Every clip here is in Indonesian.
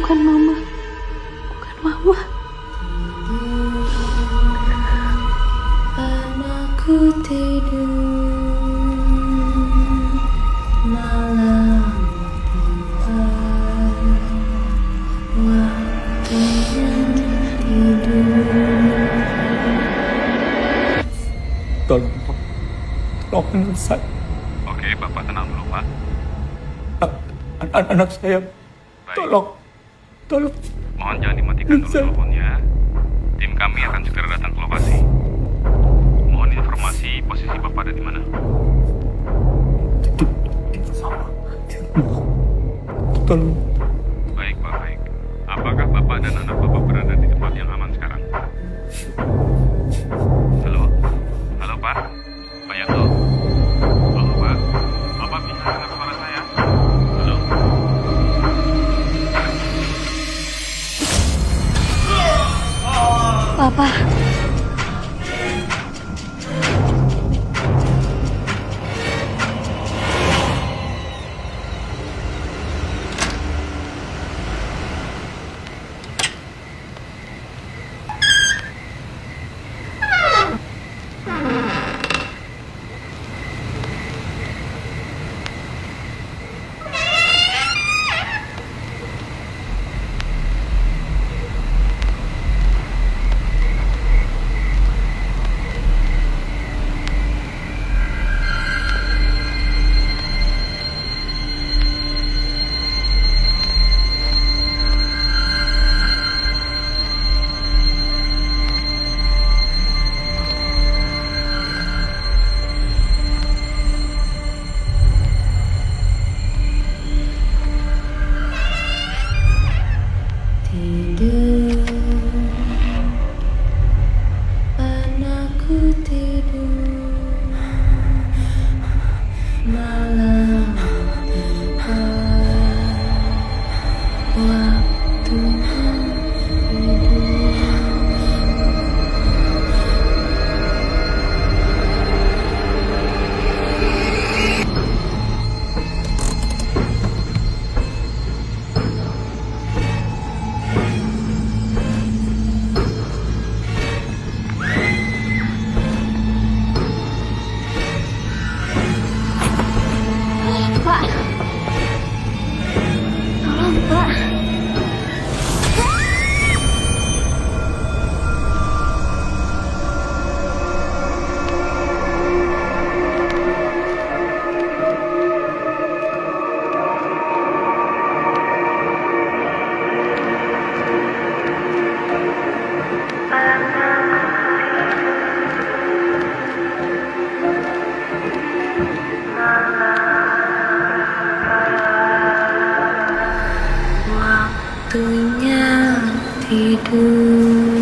bukan mama. Bukan mama. Anakku tidur malam tiba, waktunya tidur. Tolong, Pak. Tolong anak saya. Oke, Bapak tenang dulu, Pak. Anak saya. Baik. Tolong. Mohon jangan dimatikan dulu teleponnya. Tim kami akan segera datang ke lokasi. Mohon informasi posisi Bapak ada di mana. Tolong. Baik, Pak, baik. Apakah Bapak dan anak Bapak berada di tempat yang aman sekarang? Halo? Halo, Pak? Pak Yanto? Halo, Pak? Bapak bisa dengar suara saya? Halo? Papa. Tidur, anakku tidur, malam tiba, waktunya tidur. Pak, tolong Pak. Waktunya tidur.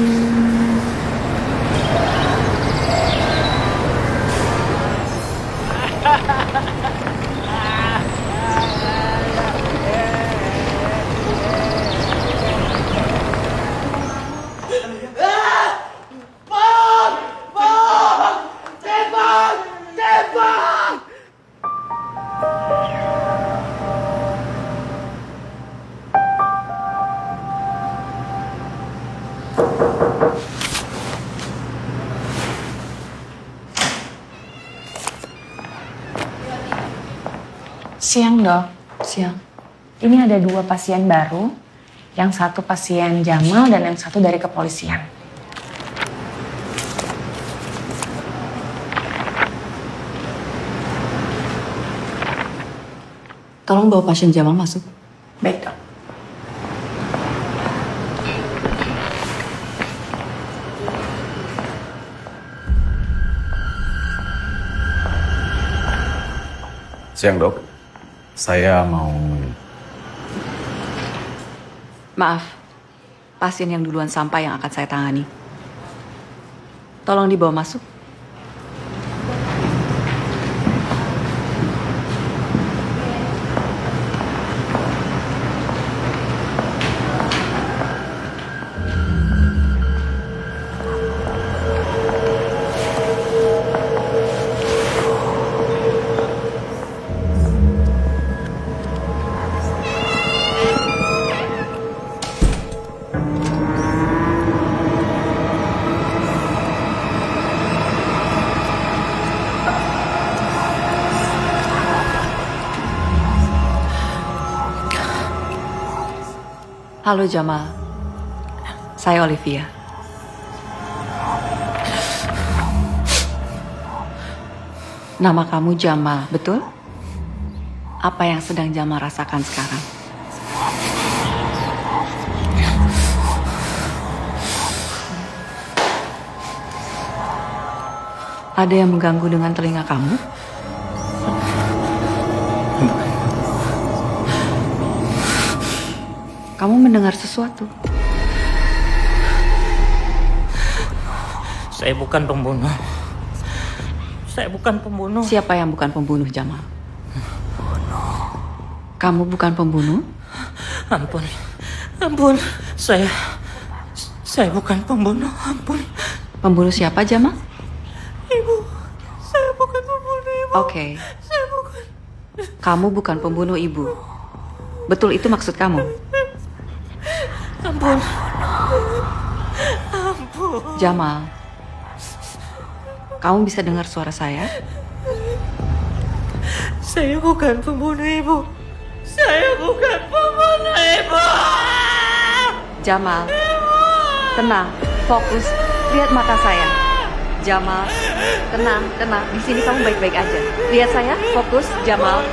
Siang dok. Siang. Ini ada 2 pasien baru. Yang satu pasien Jamal dan yang satu dari kepolisian. Tolong bawa pasien Jamal masuk. Baik dok. Siang, Dok. Saya mau... Maaf, pasien yang duluan sampai yang akan saya tangani. Tolong dibawa masuk. Halo Jamal, saya Olivia. Nama kamu Jamal, betul? Apa yang sedang Jamal rasakan sekarang? Ada yang mengganggu dengan telinga kamu? Kamu mendengar sesuatu? Saya bukan pembunuh. Saya bukan pembunuh. Siapa yang bukan pembunuh, Jamal? Kamu bukan pembunuh? Ampun. Ampun. Saya bukan pembunuh. Ampun. Pembunuh siapa, Jamal? Ibu. Saya bukan pembunuh, Ibu. Oke. Saya bukan. Kamu bukan pembunuh ibu. Betul itu maksud kamu? Ampun. Ampun. Jamal, kamu bisa dengar suara saya? Saya bukan pembunuh, Ibu. Saya bukan pembunuh, Ibu. Jamal, tenang, fokus, lihat mata saya. Jamal, tenang. Di sini kamu baik-baik aja. Lihat saya, fokus, Jamal.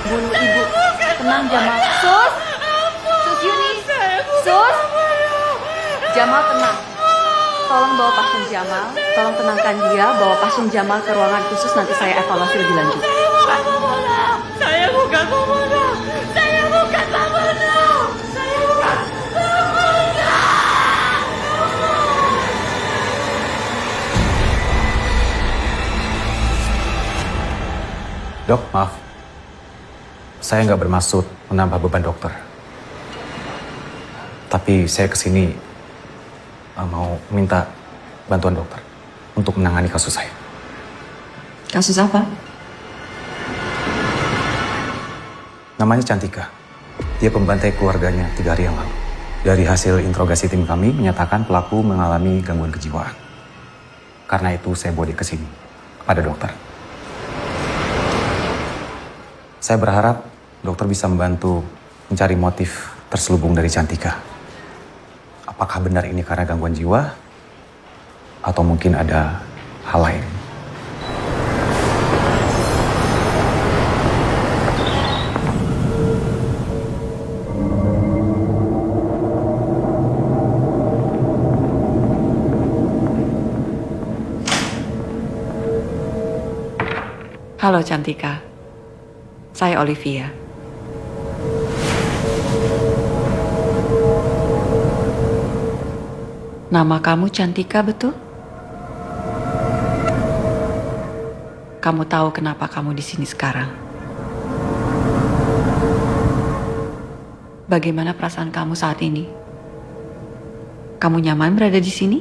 Bunuh ibu. Tenang, Jamal. Sus Yuni. Sus. Jamal, tenang. Tolong bawa pasien Jamal. Tolong tenangkan dia. Bawa pasien Jamal ke ruangan khusus. Nanti saya evaluasi lebih lanjut. Saya bukan pembunuh. Saya bukan pembunuh. Saya bukan pembunuh. Dok, maaf. Saya nggak bermaksud menambah beban dokter. Tapi saya kesini mau minta bantuan dokter untuk menangani kasus saya. Kasus apa? Namanya Cantika. Dia pembantai keluarganya 3 hari yang lalu. Dari hasil interogasi tim kami menyatakan pelaku mengalami gangguan kejiwaan. Karena itu saya bawa dia ke sini kepada dokter. Saya berharap dokter bisa membantu mencari motif terselubung dari Cantika. Apakah benar ini karena gangguan jiwa? Atau mungkin ada hal lain? Halo Cantika, saya Olivia. Nama kamu Cantika, betul? Kamu tahu kenapa kamu di sini sekarang? Bagaimana perasaan kamu saat ini? Kamu nyaman berada di sini?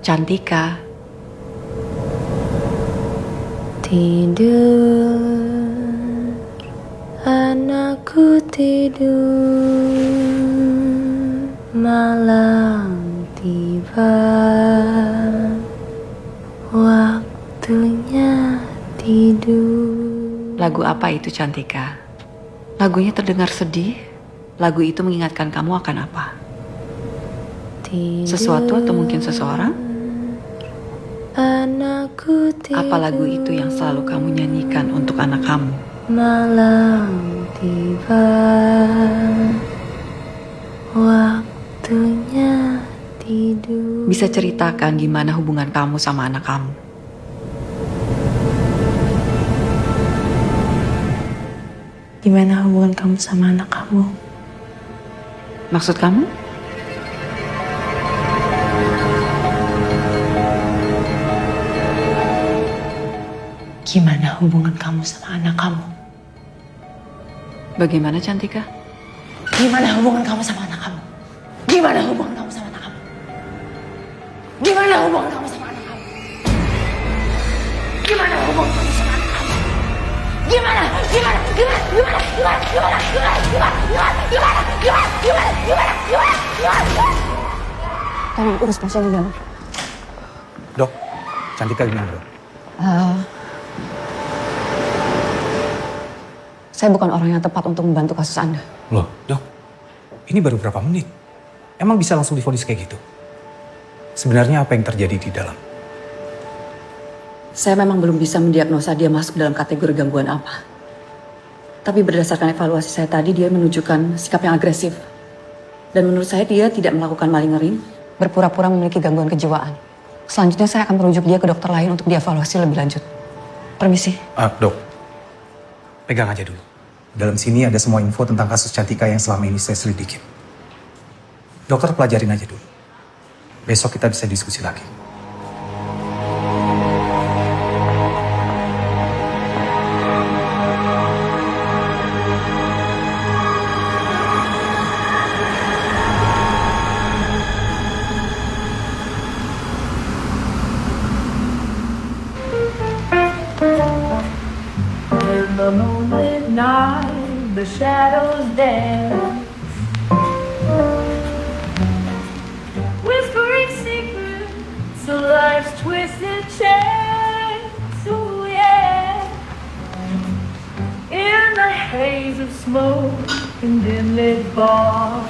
Cantika. Tidur, anakku tidur, malam tiba, waktunya tidur. Lagu apa itu, Cantika? Lagunya terdengar sedih. Lagu itu mengingatkan kamu akan apa? Tidur, Sesuatu atau mungkin seseorang? anakku tidur, Apa lagu itu yang selalu kamu nyanyikan untuk anak kamu? malam tiba, waktunya tidur. Bisa ceritakan gimana hubungan kamu sama anak kamu? Gimana hubungan kamu sama anak kamu? Maksud kamu? Gimana hubungan kamu sama anak kamu? Bagaimana, Cantika? Gimana hubungan kamu sama anak kamu? Gimana hubungan kamu sama anak kamu? Gimana hubungan kamu sama anak kamu? Gimana hubungan kamu sama anak kamu? Gimana? Tolong urus pasien di dalam. Dok, Cantika gimana, dok? Saya bukan orang yang tepat untuk membantu kasus Anda. Loh, Dok. Ini baru berapa menit? Emang bisa langsung divonis kayak gitu? Sebenarnya apa yang terjadi di dalam? Saya memang belum bisa mendiagnosa dia masuk dalam kategori gangguan apa. Tapi berdasarkan evaluasi saya tadi, dia menunjukkan sikap yang agresif. Dan menurut saya dia tidak melakukan maling ngering, berpura-pura memiliki gangguan kejiwaan. Selanjutnya saya akan merujuk dia ke dokter lain untuk dievaluasi lebih lanjut. Permisi. Dok. Pegang aja dulu. Dalam sini ada semua info tentang kasus Cantika yang selama ini saya selidikin. Dokter pelajarin aja dulu. Besok kita bisa diskusi lagi. In the moonlit night, the shadows dance, whispering secrets of life's twisted chance. Ooh, yeah. In the haze of smoke and dim-lit bars,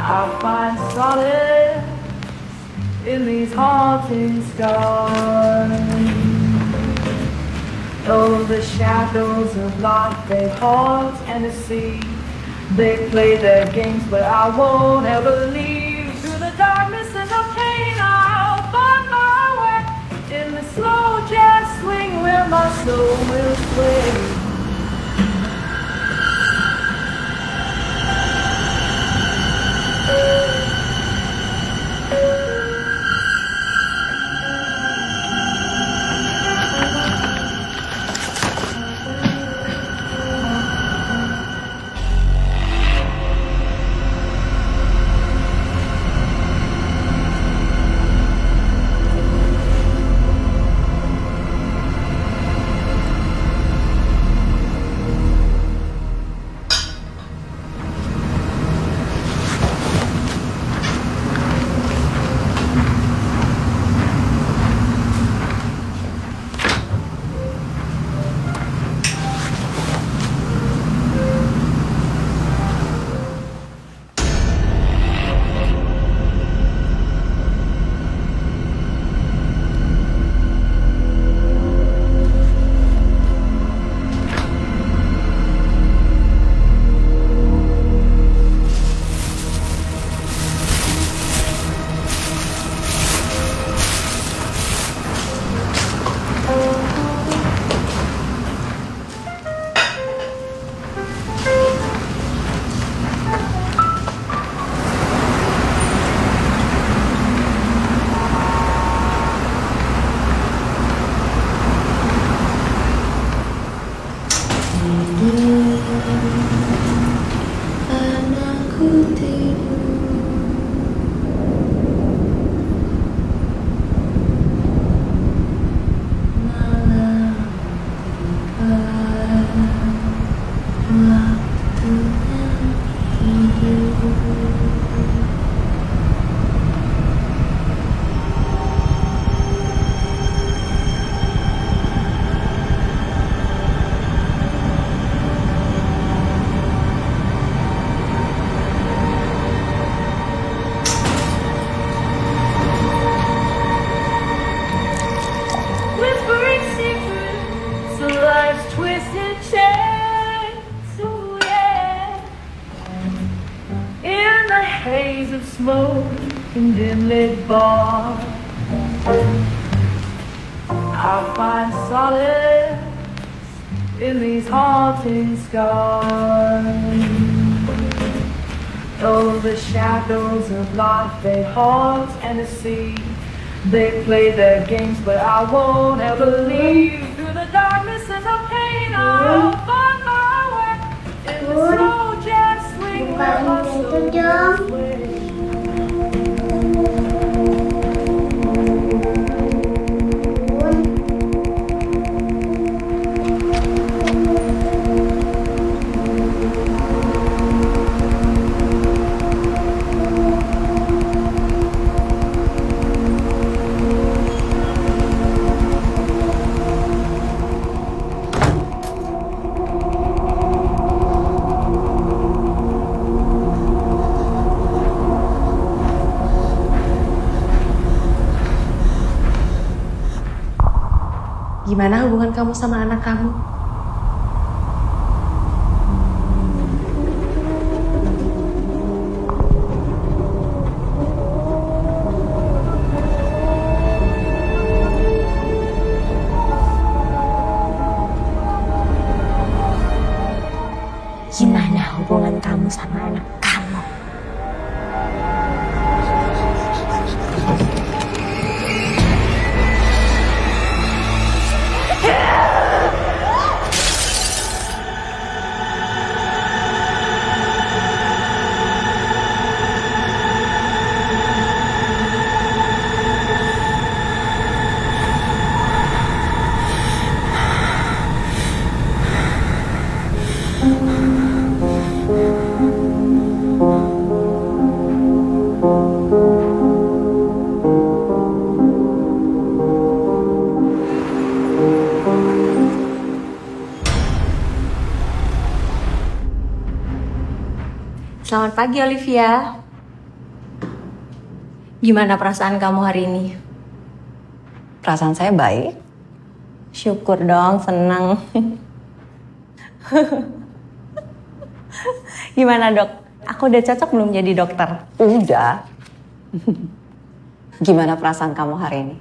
I find solace in these haunting scars. Oh, the shadows of life, they haunt and deceive. They play their games, but I won't ever leave. Through the darkness and the pain, I'll find my way in the slow jazz swing where my soul will sway. Whispering secrets of life's twisted chains. Ooh, yeah. In the haze of smoke and dim-lit bars, I find solace in these haunting scars. Oh, the shadows of life, they haunt and deceive. They play their games, but I won't ever leave. Through the darkness and the pain, I'll find my way in the slow jazz swing where my soul will sway. Gimana hubungan kamu sama anak kamu? Gimana hubungan kamu sama anak kamu? Selamat pagi Olivia. Gimana perasaan kamu hari ini? Perasaan saya baik. Syukur dong, senang. Gimana dok? Aku udah cocok belum jadi dokter? Udah. Gimana perasaan kamu hari ini?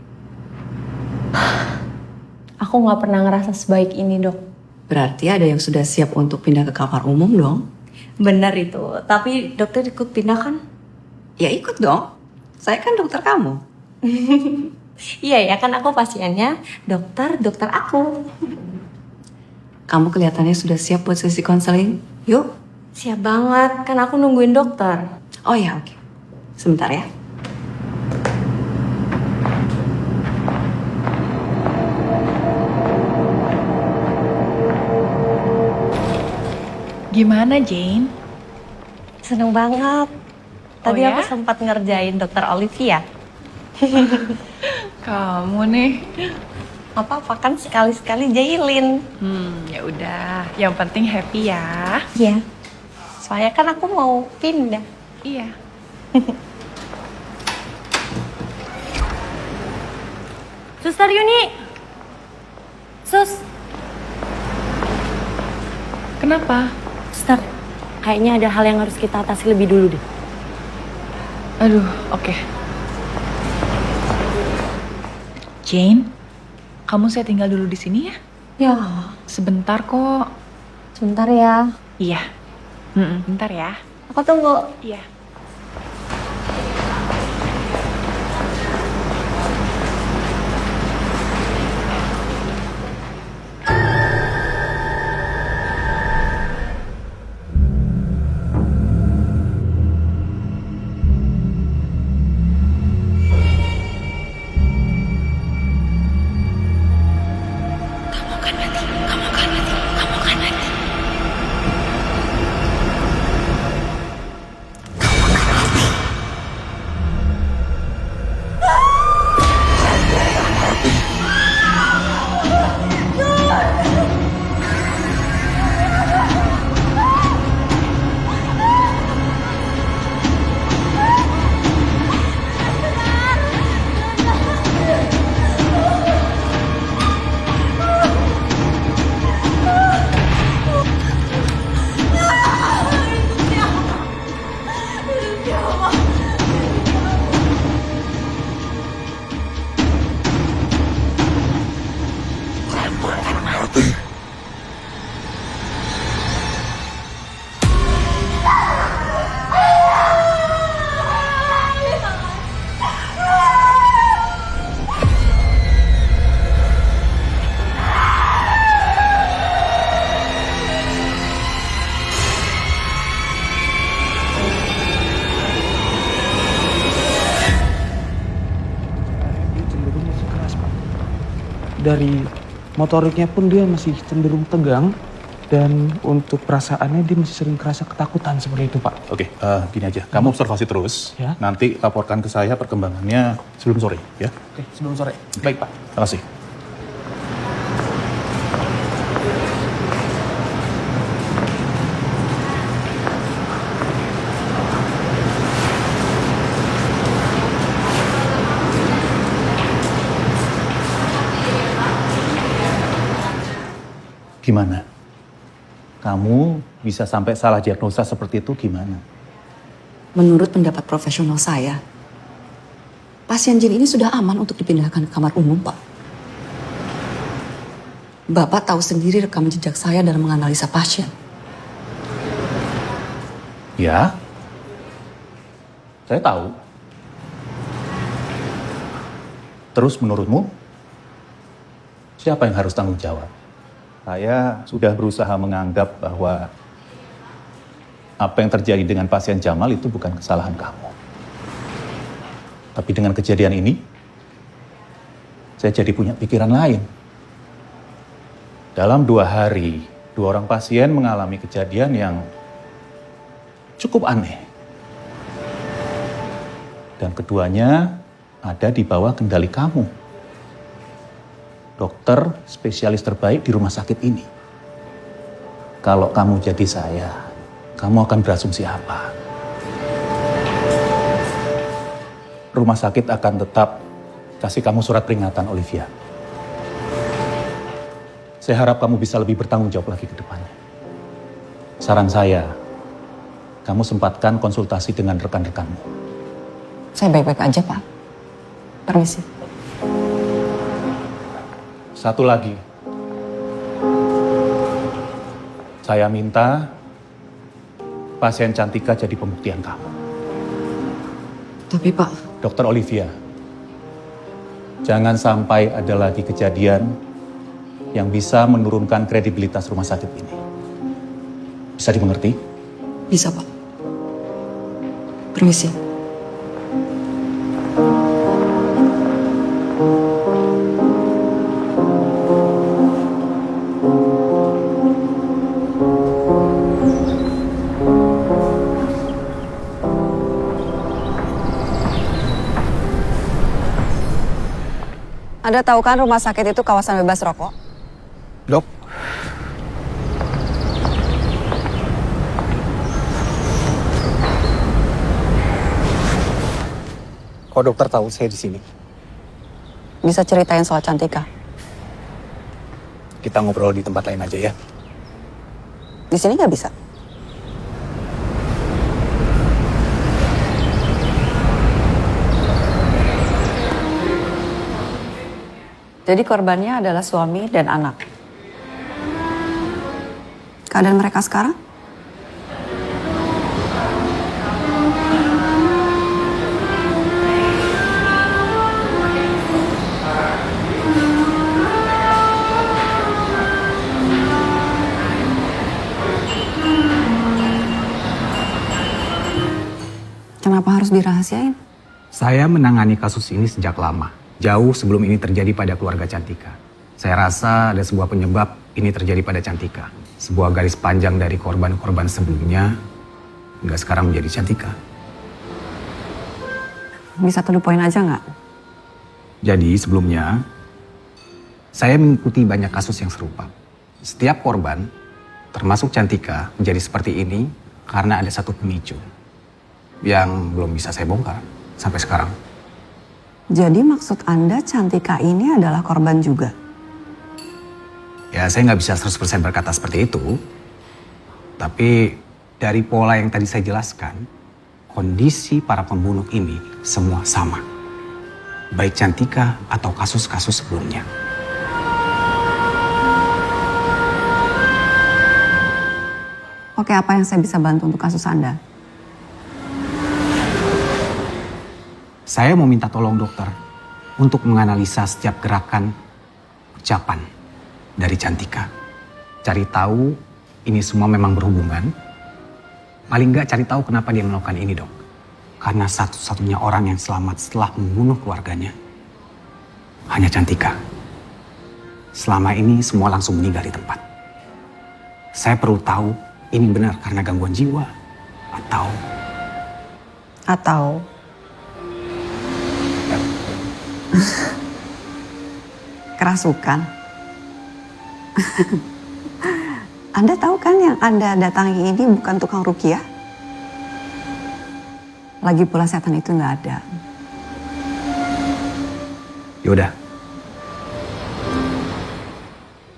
Aku nggak pernah ngerasa sebaik ini dok. Berarti ada yang sudah siap untuk pindah ke kamar umum dong? Benar itu, tapi dokter ikut pindah kan? Ya ikut dong. Saya kan dokter kamu. Iya ya, kan aku pasiennya, dokter aku. Kamu kelihatannya sudah siap buat sesi konseling. Yuk. Siap banget, kan aku nungguin dokter. Oh ya, oke. Sebentar ya. Gimana Jane? Seneng banget. Tadi Oh ya? aku sempat ngerjain dokter Olivia. Kamu nih. Apa-apa kan sekali-sekali jailin. Ya udah. Yang penting happy ya. Iya. Soalnya kan aku mau pindah. Iya. Suster Yuni. Sus. Kenapa? Suster, kayaknya ada hal yang harus kita atasi lebih dulu deh. Aduh, oke. Jane, kamu saya tinggal dulu di sini ya? Ya, Sebentar kok. sebentar ya. Iya. Bentar ya. Aku tunggu. Iya. Dari motoriknya pun dia masih cenderung tegang, dan untuk perasaannya dia masih sering kerasa ketakutan seperti itu, Pak. Oke, gini aja. Kamu observasi terus. Ya. Nanti laporkan ke saya perkembangannya sebelum sore, ya. Oke, sebelum sore. Baik, Pak. Terima kasih. Gimana? Kamu bisa sampai salah diagnosa seperti itu gimana? Menurut pendapat profesional saya, pasien Jin ini sudah aman untuk dipindahkan ke kamar umum, Pak. Bapak tahu sendiri rekam jejak saya dalam menganalisa pasien. Ya, saya tahu. Terus menurutmu, siapa yang harus tanggung jawab? Saya sudah berusaha menganggap bahwa apa yang terjadi dengan pasien Jamal itu bukan kesalahan kamu. Tapi dengan kejadian ini, saya jadi punya pikiran lain. Dalam 2 hari, 2 orang pasien mengalami kejadian yang cukup aneh. Dan keduanya ada di bawah kendali kamu. Dokter spesialis terbaik di rumah sakit ini. Kalau kamu jadi saya, kamu akan berasumsi apa? Rumah sakit akan tetap kasih kamu surat peringatan, Olivia. Saya harap kamu bisa lebih bertanggung jawab lagi ke depannya. Saran saya, kamu sempatkan konsultasi dengan rekan-rekanmu. Saya baik-baik aja, Pak. Permisi. Satu lagi, saya minta pasien Cantika jadi pembuktian kamu. Tapi Pak... Dokter Olivia, jangan sampai ada lagi kejadian yang bisa menurunkan kredibilitas rumah sakit ini. Bisa dimengerti? Bisa, Pak. Permisi. Anda tahu kan rumah sakit itu kawasan bebas rokok? Dok. Kok dokter tahu saya di sini? Bisa ceritain soal Cantika? Kita ngobrol di tempat lain aja ya. Di sini nggak bisa. Jadi korbannya adalah suami dan anak. Keadaan mereka sekarang? Kenapa harus dirahasiain? Saya menangani kasus ini sejak lama. Jauh sebelum ini terjadi pada keluarga Cantika. Saya rasa ada sebuah penyebab ini terjadi pada Cantika. Sebuah garis panjang dari korban-korban sebelumnya, hingga sekarang menjadi Cantika. Bisa to the point aja nggak? Jadi sebelumnya, saya mengikuti banyak kasus yang serupa. Setiap korban, termasuk Cantika, menjadi seperti ini karena ada satu pemicu yang belum bisa saya bongkar sampai sekarang. Jadi maksud Anda Cantika ini adalah korban juga? Ya saya nggak bisa 100% berkata seperti itu. Tapi dari pola yang tadi saya jelaskan, kondisi para pembunuh ini semua sama. Baik Cantika atau kasus-kasus sebelumnya. Oke, apa yang saya bisa bantu untuk kasus Anda? Saya mau minta tolong dokter untuk menganalisa setiap gerakan, ucapan dari Cantika. Cari tahu ini semua memang berhubungan. Paling nggak cari tahu kenapa dia melakukan ini, Dok. Karena satu-satunya orang yang selamat setelah membunuh keluarganya hanya Cantika. Selama ini semua langsung meninggal di tempat. Saya perlu tahu ini benar karena gangguan jiwa atau kerasukan. Anda tahu kan yang Anda datangi ini bukan tukang ruqyah? Lagi pula setan itu nggak ada. Yaudah.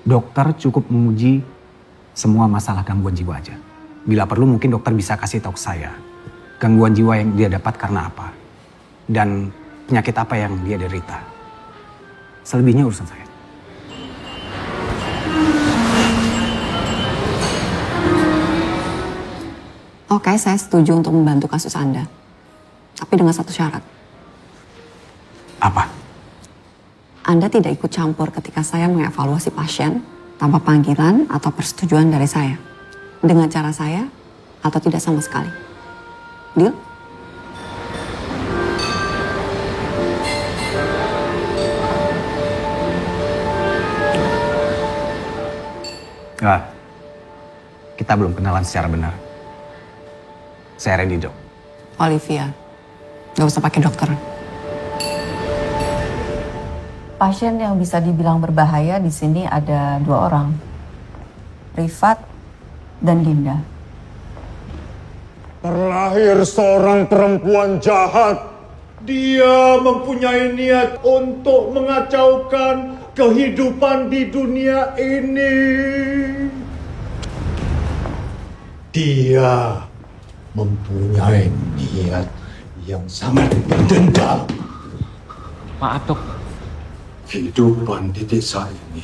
Dokter cukup menguji semua masalah gangguan jiwa aja. Bila perlu mungkin dokter bisa kasih tahu ke saya gangguan jiwa yang dia dapat karena apa. Dan penyakit apa yang dia derita. Selebihnya urusan saya. Oke, saya setuju untuk membantu kasus Anda. Tapi dengan satu syarat. Apa? Anda tidak ikut campur ketika saya mengevaluasi pasien tanpa panggilan atau persetujuan dari saya. Dengan cara saya atau tidak sama sekali. Deal? Enggak. Kita belum kenalan secara benar. Saya Randy, Dok. Olivia, gak usah pakai dokter. Pasien yang bisa dibilang berbahaya di sini ada 2 orang. Rifat dan Dinda. Terlahir seorang perempuan jahat. Dia mempunyai niat untuk mengacaukan kehidupan di dunia ini. Dia mempunyai niat yang sangat mendendam. Maaf, Dok. Kehidupan di desa ini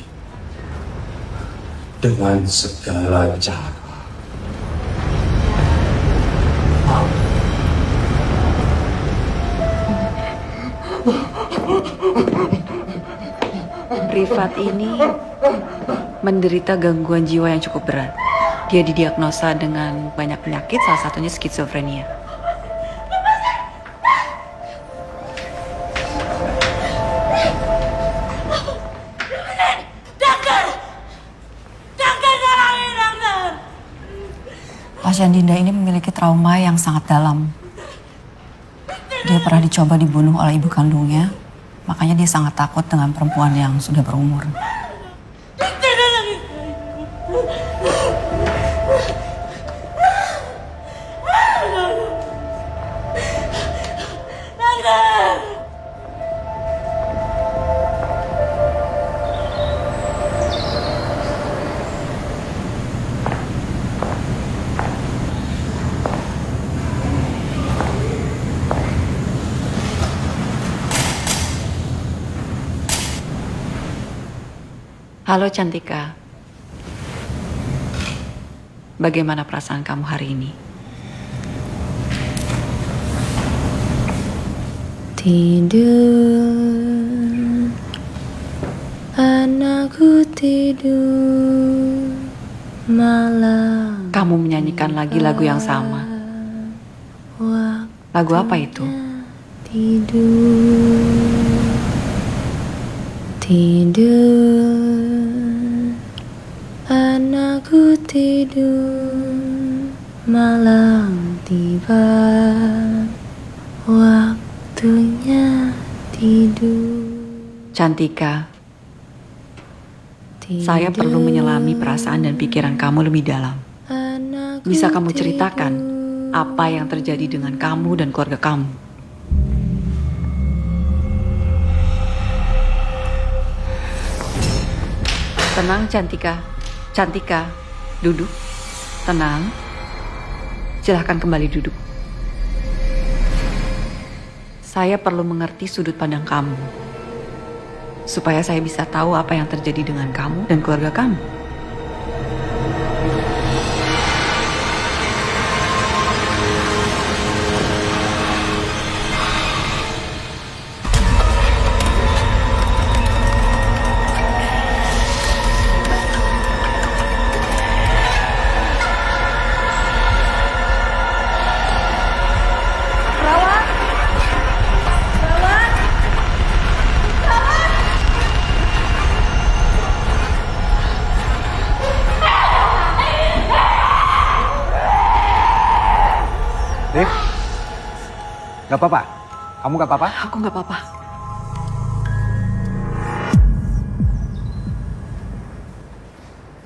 dengan segala cara. Rifat ini menderita gangguan jiwa yang cukup berat. Dia didiagnosa dengan banyak penyakit, salah satunya skizofrenia. Pasien Dinda ini memiliki trauma yang sangat dalam. Dia pernah dicoba dibunuh oleh ibu kandungnya, makanya dia sangat takut dengan perempuan yang sudah berumur. Halo Cantika, bagaimana perasaan kamu hari ini? Tidur, anakku tidur malam. Kamu menyanyikan lagi lagu yang sama. Lagu apa itu? Tidur, tidur, anakku tidur, malam tiba, waktunya tidur. Cantika, saya perlu menyelami perasaan dan pikiran kamu lebih dalam. Bisa kamu ceritakan apa yang terjadi dengan kamu dan keluarga kamu? Tenang Cantika. Cantika, duduk. Tenang. Silahkan kembali duduk. Saya perlu mengerti sudut pandang kamu. Supaya saya bisa tahu apa yang terjadi dengan kamu dan keluarga kamu. Rif, gak apa-apa? Kamu gak apa-apa? Aku gak apa-apa.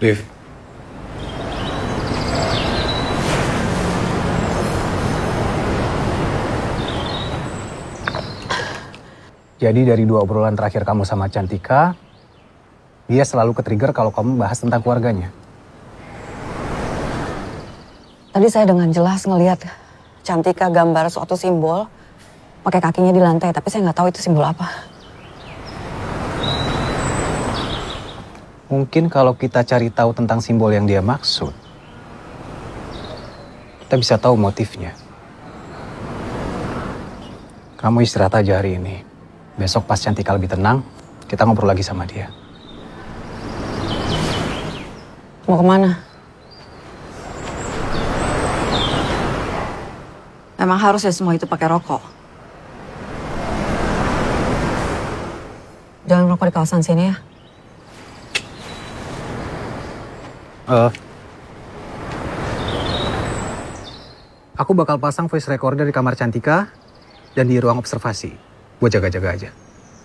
Rif. Jadi dari 2 obrolan terakhir kamu sama Cantika, Dia selalu ke-trigger kalau kamu bahas tentang keluarganya. Tadi saya dengan jelas ngelihat Cantika gambar suatu simbol pakai kakinya di lantai, tapi saya nggak tahu itu simbol apa. Mungkin kalau kita cari tahu tentang simbol yang dia maksud, kita bisa tahu motifnya. Kamu istirahat aja hari ini. Besok pas Cantika lebih tenang, kita ngobrol lagi sama dia. Mau kemana? Emang harus ya semua itu pakai rokok? Jangan rokok di kawasan sini ya. Aku bakal pasang voice recorder di kamar Cantika dan di ruang observasi. Buat jaga-jaga aja.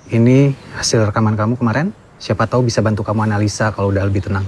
Ini hasil rekaman kamu kemarin. Siapa tahu bisa bantu kamu analisa kalau udah lebih tenang.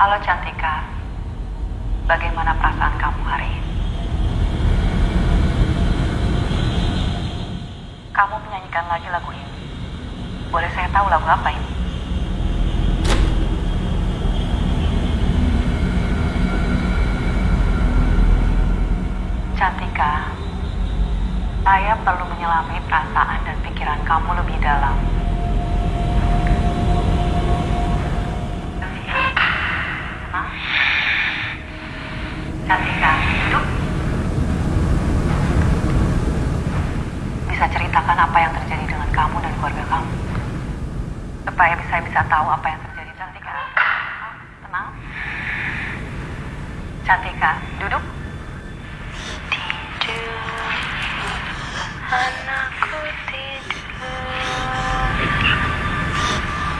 Halo Cantika, bagaimana perasaan kamu hari ini? Kamu menyanyikan lagi lagu ini. Boleh saya tahu lagu apa ini? Cantika, saya perlu menyelami perasaan dan pikiran kamu lebih dalam. Cantika, duduk. Bisa ceritakan apa yang terjadi dengan kamu dan keluarga kamu? Supaya saya bisa tahu apa yang terjadi. Cantika, tenang. Cantika, duduk. Anakku tidur,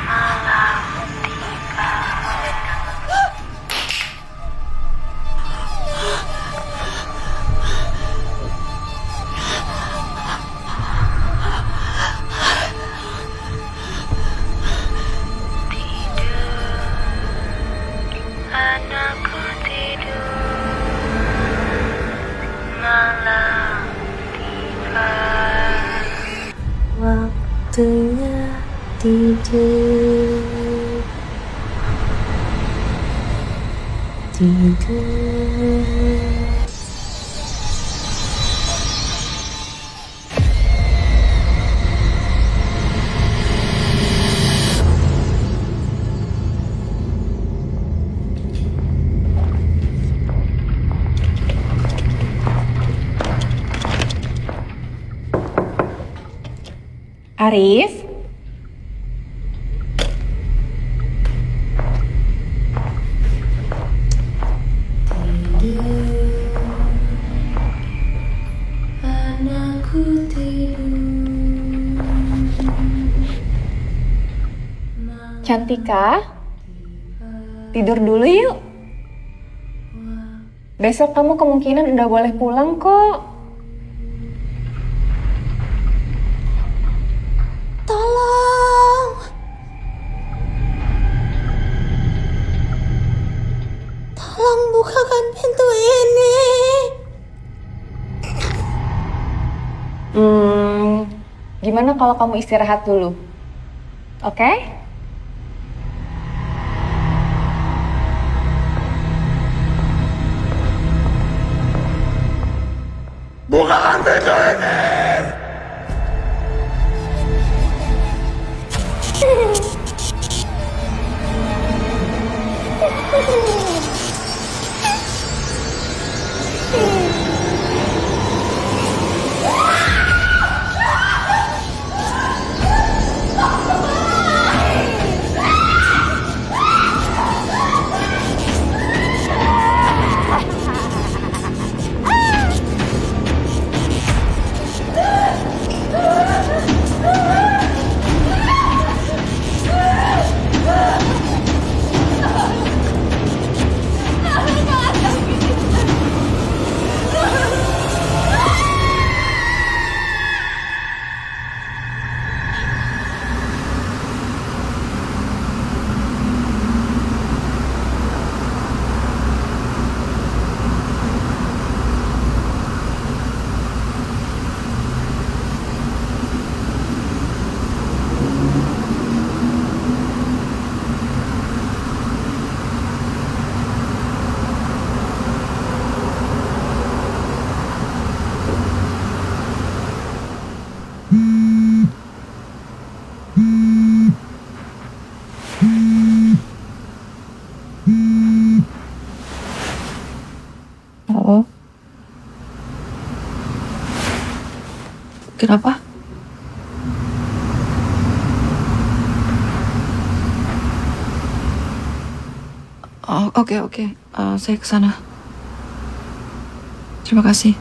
malam tiba. Anakku tidur, malam tiba. Waktunya tidur, tidur. Arif? Anakku tidur. Cantika, tidur dulu yuk. Besok kamu kemungkinan udah boleh pulang kok. Tolong. Tolong bukakan pintu ini. Gimana kalau kamu istirahat dulu? Oke? Bukakan pintu ini. Halo? Kenapa? Oh, oke. Saya ke sana. Terima kasih.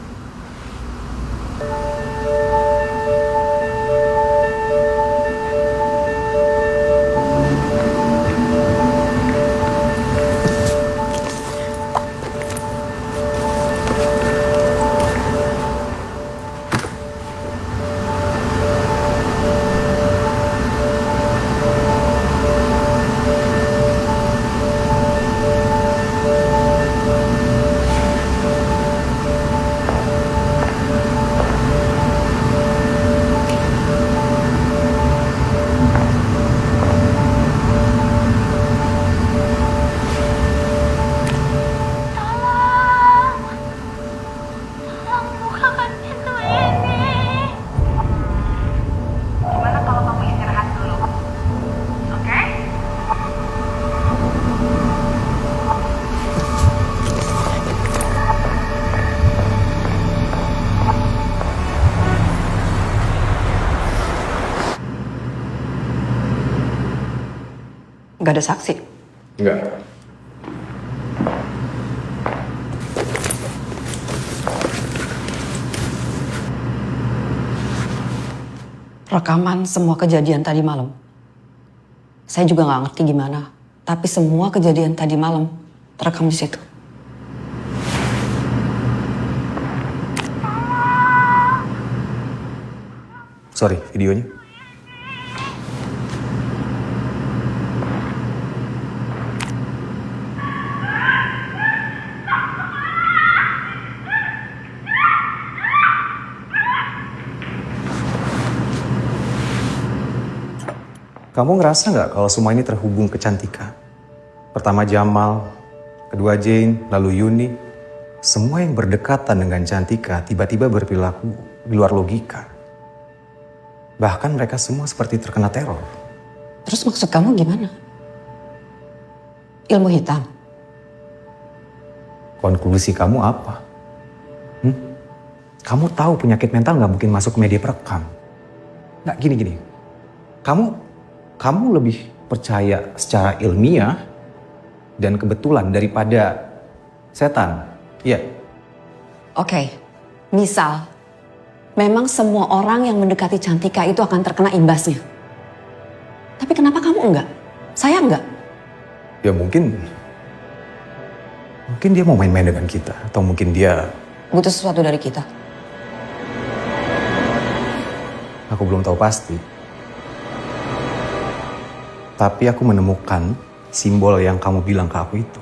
Gak ada saksi. Enggak. Rekaman semua kejadian tadi malam. Saya juga nggak ngerti gimana, tapi semua kejadian tadi malam terekam di situ. Sorry, videonya. Kamu ngerasa nggak kalau semua ini terhubung ke Cantika? Pertama Jamal, kedua Jane, lalu Yuni. Semua yang berdekatan dengan Cantika tiba-tiba berperilaku di luar logika. Bahkan mereka semua seperti terkena teror. Terus maksud kamu gimana? Ilmu hitam? Konklusi kamu apa? Kamu tahu penyakit mental nggak mungkin masuk ke media perekam. Nggak gini. Kamu lebih percaya secara ilmiah dan kebetulan daripada setan. Iya. Oke, misal memang semua orang yang mendekati Cantika itu akan terkena imbasnya. Tapi kenapa kamu enggak? Saya enggak. Ya mungkin dia mau main-main dengan kita. Atau mungkin dia butuh sesuatu dari kita. Aku belum tahu pasti. Tapi aku menemukan simbol yang kamu bilang ke aku itu.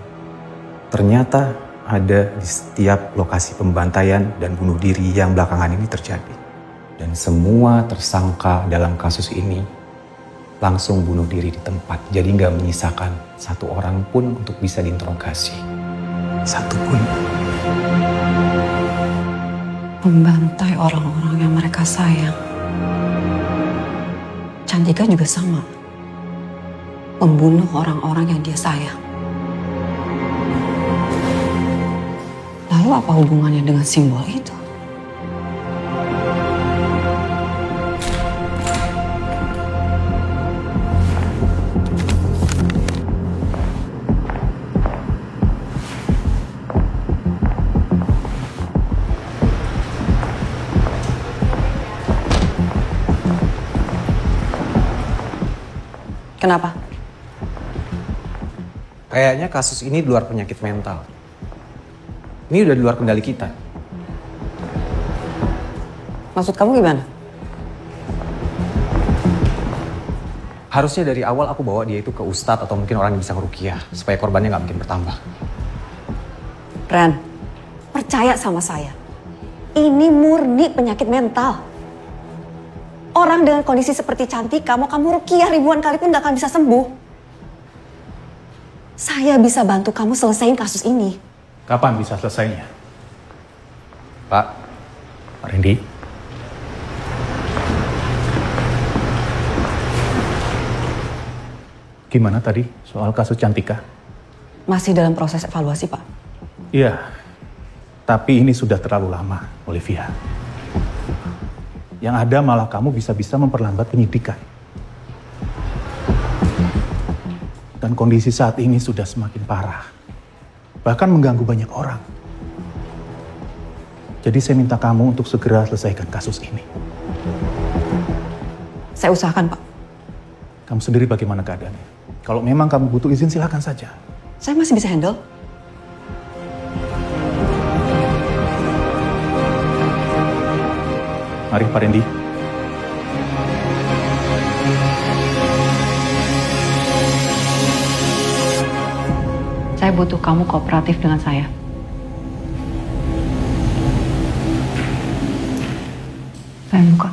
Ternyata ada di setiap lokasi pembantaian dan bunuh diri yang belakangan ini terjadi. Dan semua tersangka dalam kasus ini langsung bunuh diri di tempat. Jadi nggak menyisakan satu orang pun untuk bisa diinterogasi. Satu pun. Membantai orang-orang yang mereka sayang. Cantika juga sama. Membunuh orang-orang yang dia sayang. Lalu apa hubungannya dengan simbol itu? Kenapa? Kayaknya kasus ini di luar penyakit mental. Ini udah di luar kendali kita. Maksud kamu gimana? Harusnya dari awal aku bawa dia itu ke ustadz atau mungkin orang yang bisa ngeruqyah. Supaya korbannya nggak makin bertambah. Ren, percaya sama saya. Ini murni penyakit mental. Orang dengan kondisi seperti Cantika, mau kamu ruqyah ribuan kali pun gak akan bisa sembuh. Saya bisa bantu kamu selesaiin kasus ini. Kapan bisa selesainya? Pak Randy? Gimana tadi soal kasus Cantika? Masih dalam proses evaluasi, Pak. Iya, tapi ini sudah terlalu lama, Olivia. Yang ada malah kamu bisa-bisa memperlambat penyidikan. Dan kondisi saat ini sudah semakin parah. Bahkan mengganggu banyak orang. Jadi saya minta kamu untuk segera selesaikan kasus ini. Saya usahakan, Pak. Kamu sendiri bagaimana keadaannya? Kalau memang kamu butuh izin, silakan saja. Saya masih bisa handle. Mari Pak Randy. Saya butuh kamu kooperatif dengan saya. Pengen buka?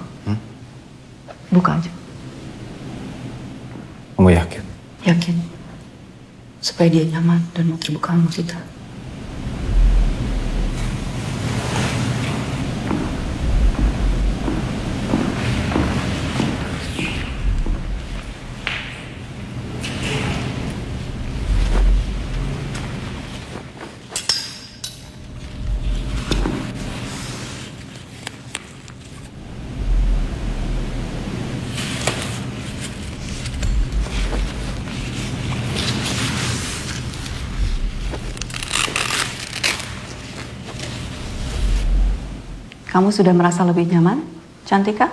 Buka aja. Kamu yakin? Yakin. Supaya dia nyaman dan mau terbuka sama kita. Kamu sudah merasa lebih nyaman, Cantika?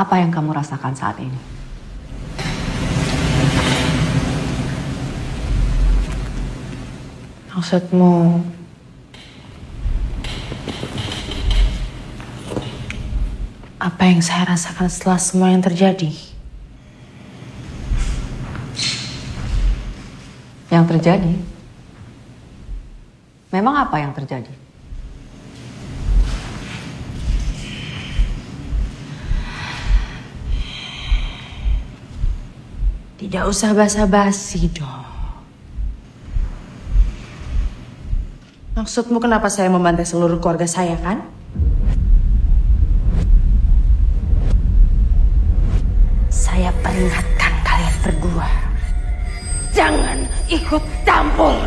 Apa yang kamu rasakan saat ini? Maksudmu, apa yang saya rasakan setelah semua yang terjadi? Yang terjadi? Memang apa yang terjadi? Tidak usah basa-basi dong. Maksudmu kenapa saya membantai seluruh keluarga saya, kan? Saya peringatkan kalian berdua. Jangan ikut campur.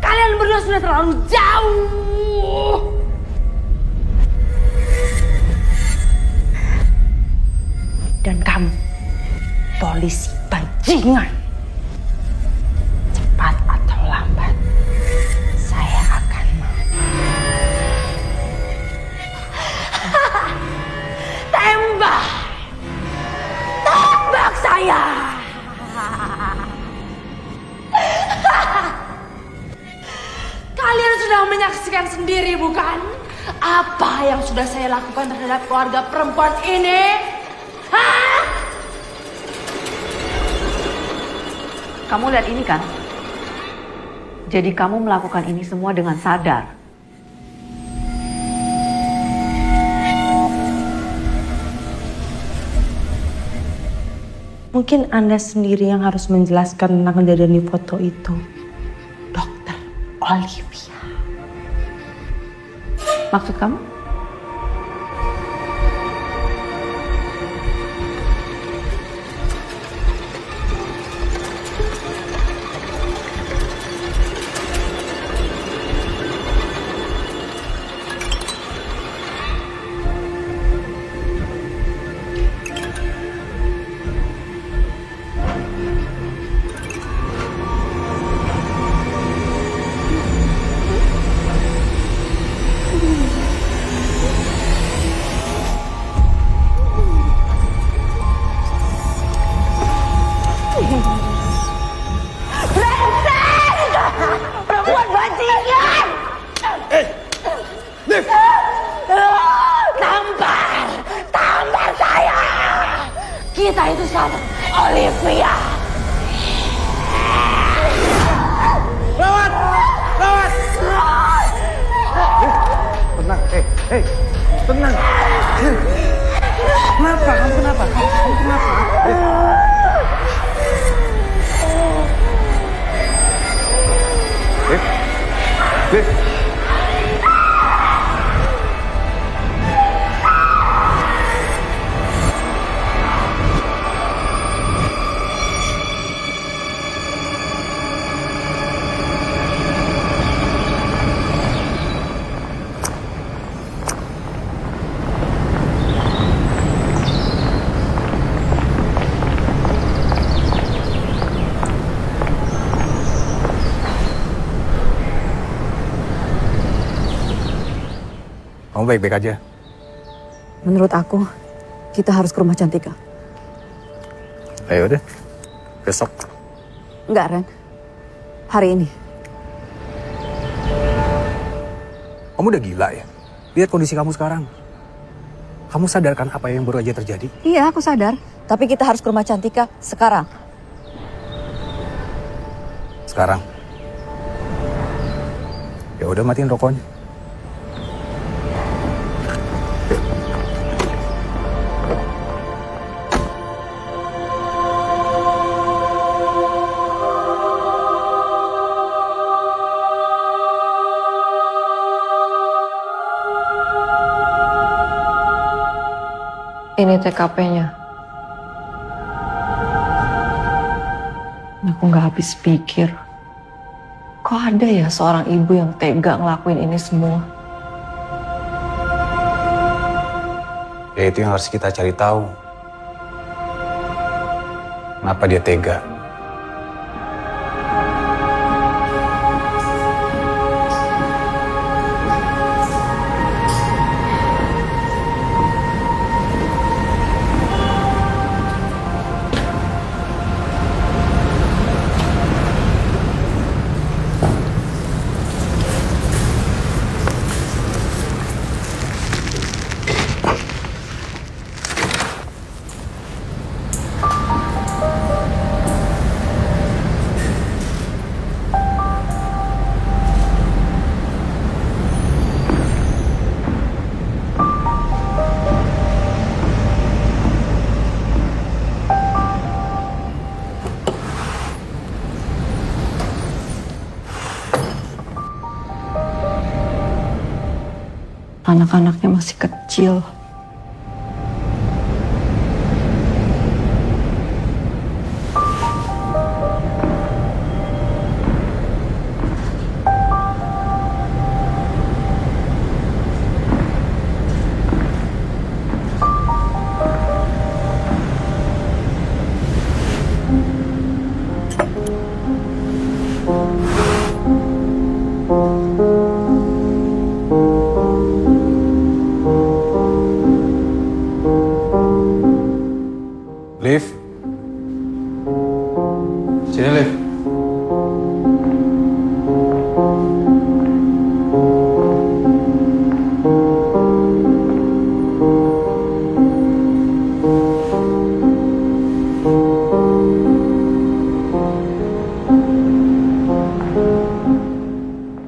Kalian berdua sudah terlalu jauh. Dan kamu, polisi bajingan. Cepat atau lambat, saya akan tembak. Tembak saya. Kalian sudah menyaksikan sendiri, bukan? Apa yang sudah saya lakukan terhadap keluarga perempuan ini? Hah? Kamu lihat ini kan? Jadi kamu melakukan ini semua dengan sadar. Mungkin Anda sendiri yang harus menjelaskan tentang kejadian di foto itu, Dokter Olivia. Maksud kamu? Perempuan bajingan! Liv! Tampar saya! Kita itu sama, Olivia! Lawat! Lawat! Tenang, tenang. Kenapa? Kamu kenapa? Kamu kenapa? Liv! Kamu baik-baik aja? Menurut aku, kita harus ke rumah Cantika. Ayo deh, besok. Enggak, Ren. Hari ini. Kamu udah gila ya? Lihat kondisi kamu sekarang. Kamu sadarkan apa yang baru aja terjadi? Iya, aku sadar. Tapi kita harus ke rumah Cantika sekarang. Sekarang? Ya udah, matiin rokoknya. Ini TKP-nya. Aku nggak habis pikir. Kok ada ya seorang ibu yang tega ngelakuin ini semua? Ya itu yang harus kita cari tahu. Kenapa dia tega? Anak-anaknya masih kecil. Liv. Sini, Liv.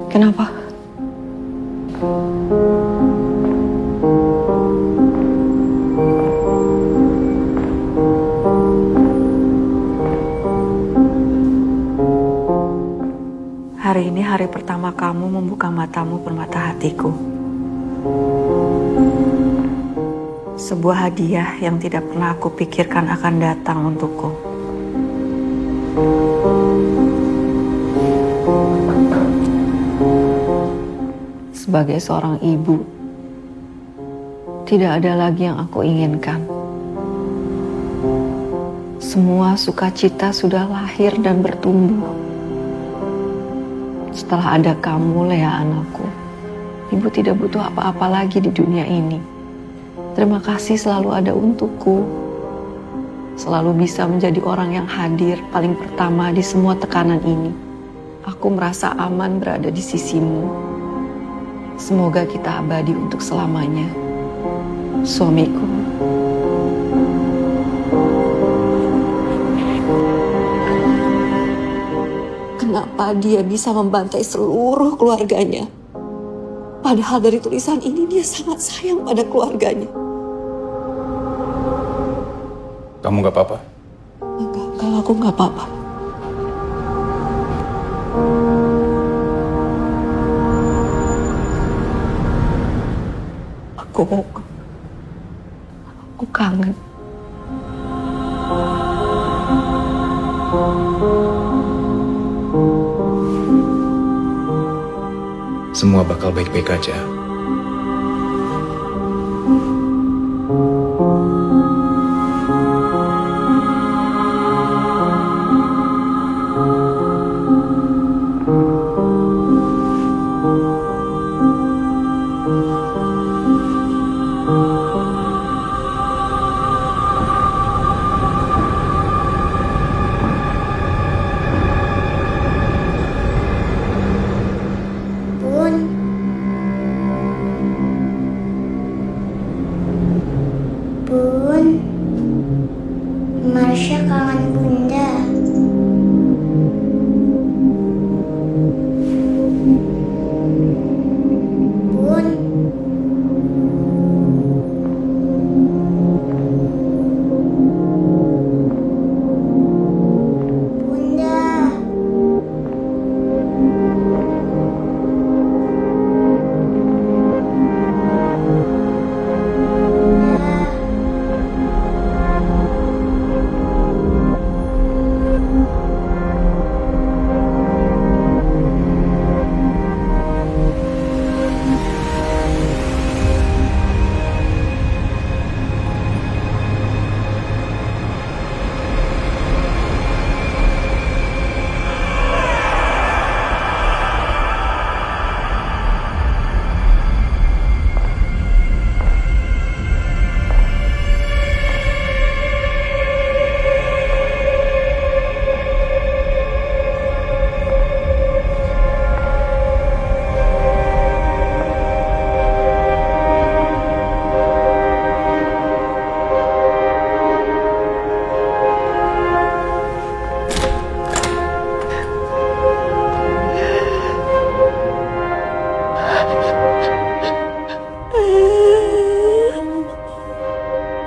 Kenapa? Hari ini hari pertama kamu membuka matamu permata hatiku. Sebuah hadiah yang tidak pernah aku pikirkan akan datang untukku. Sebagai seorang ibu, tidak ada lagi yang aku inginkan. Semua sukacita sudah lahir dan bertumbuh. Setelah ada kamu, Lea anakku, ibu tidak butuh apa-apa lagi di dunia ini. Terima kasih selalu ada untukku. Selalu bisa menjadi orang yang hadir paling pertama di semua tekanan ini. Aku merasa aman berada di sisimu. Semoga kita abadi untuk selamanya. Suamiku. Kenapa dia bisa membantai seluruh keluarganya? Padahal dari tulisan ini dia sangat sayang pada keluarganya. Kamu nggak apa-apa? Enggak, kalau aku nggak apa-apa. Aku kangen. Semua bakal baik-baik aja. Bun, Marsha kangen Bunda. Bun, Bunda.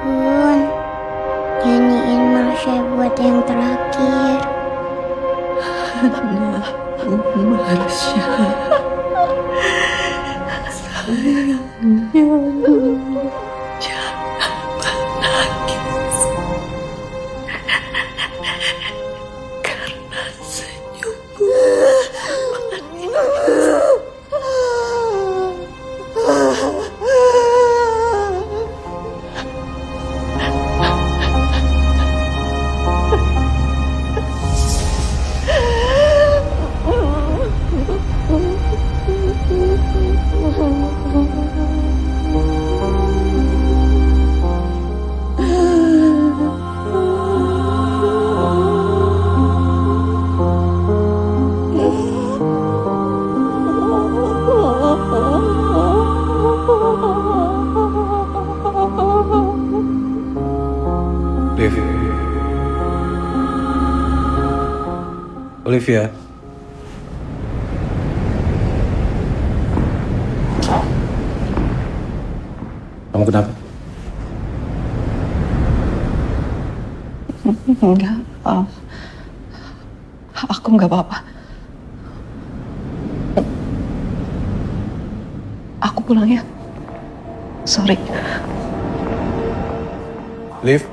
Bun, nyanyiin Marsha buat yang terakhir. Marsha. Liv. Olivia. Kamu kenapa? Enggak, aku nggak apa-apa. Aku pulang ya. Sorry. Liv.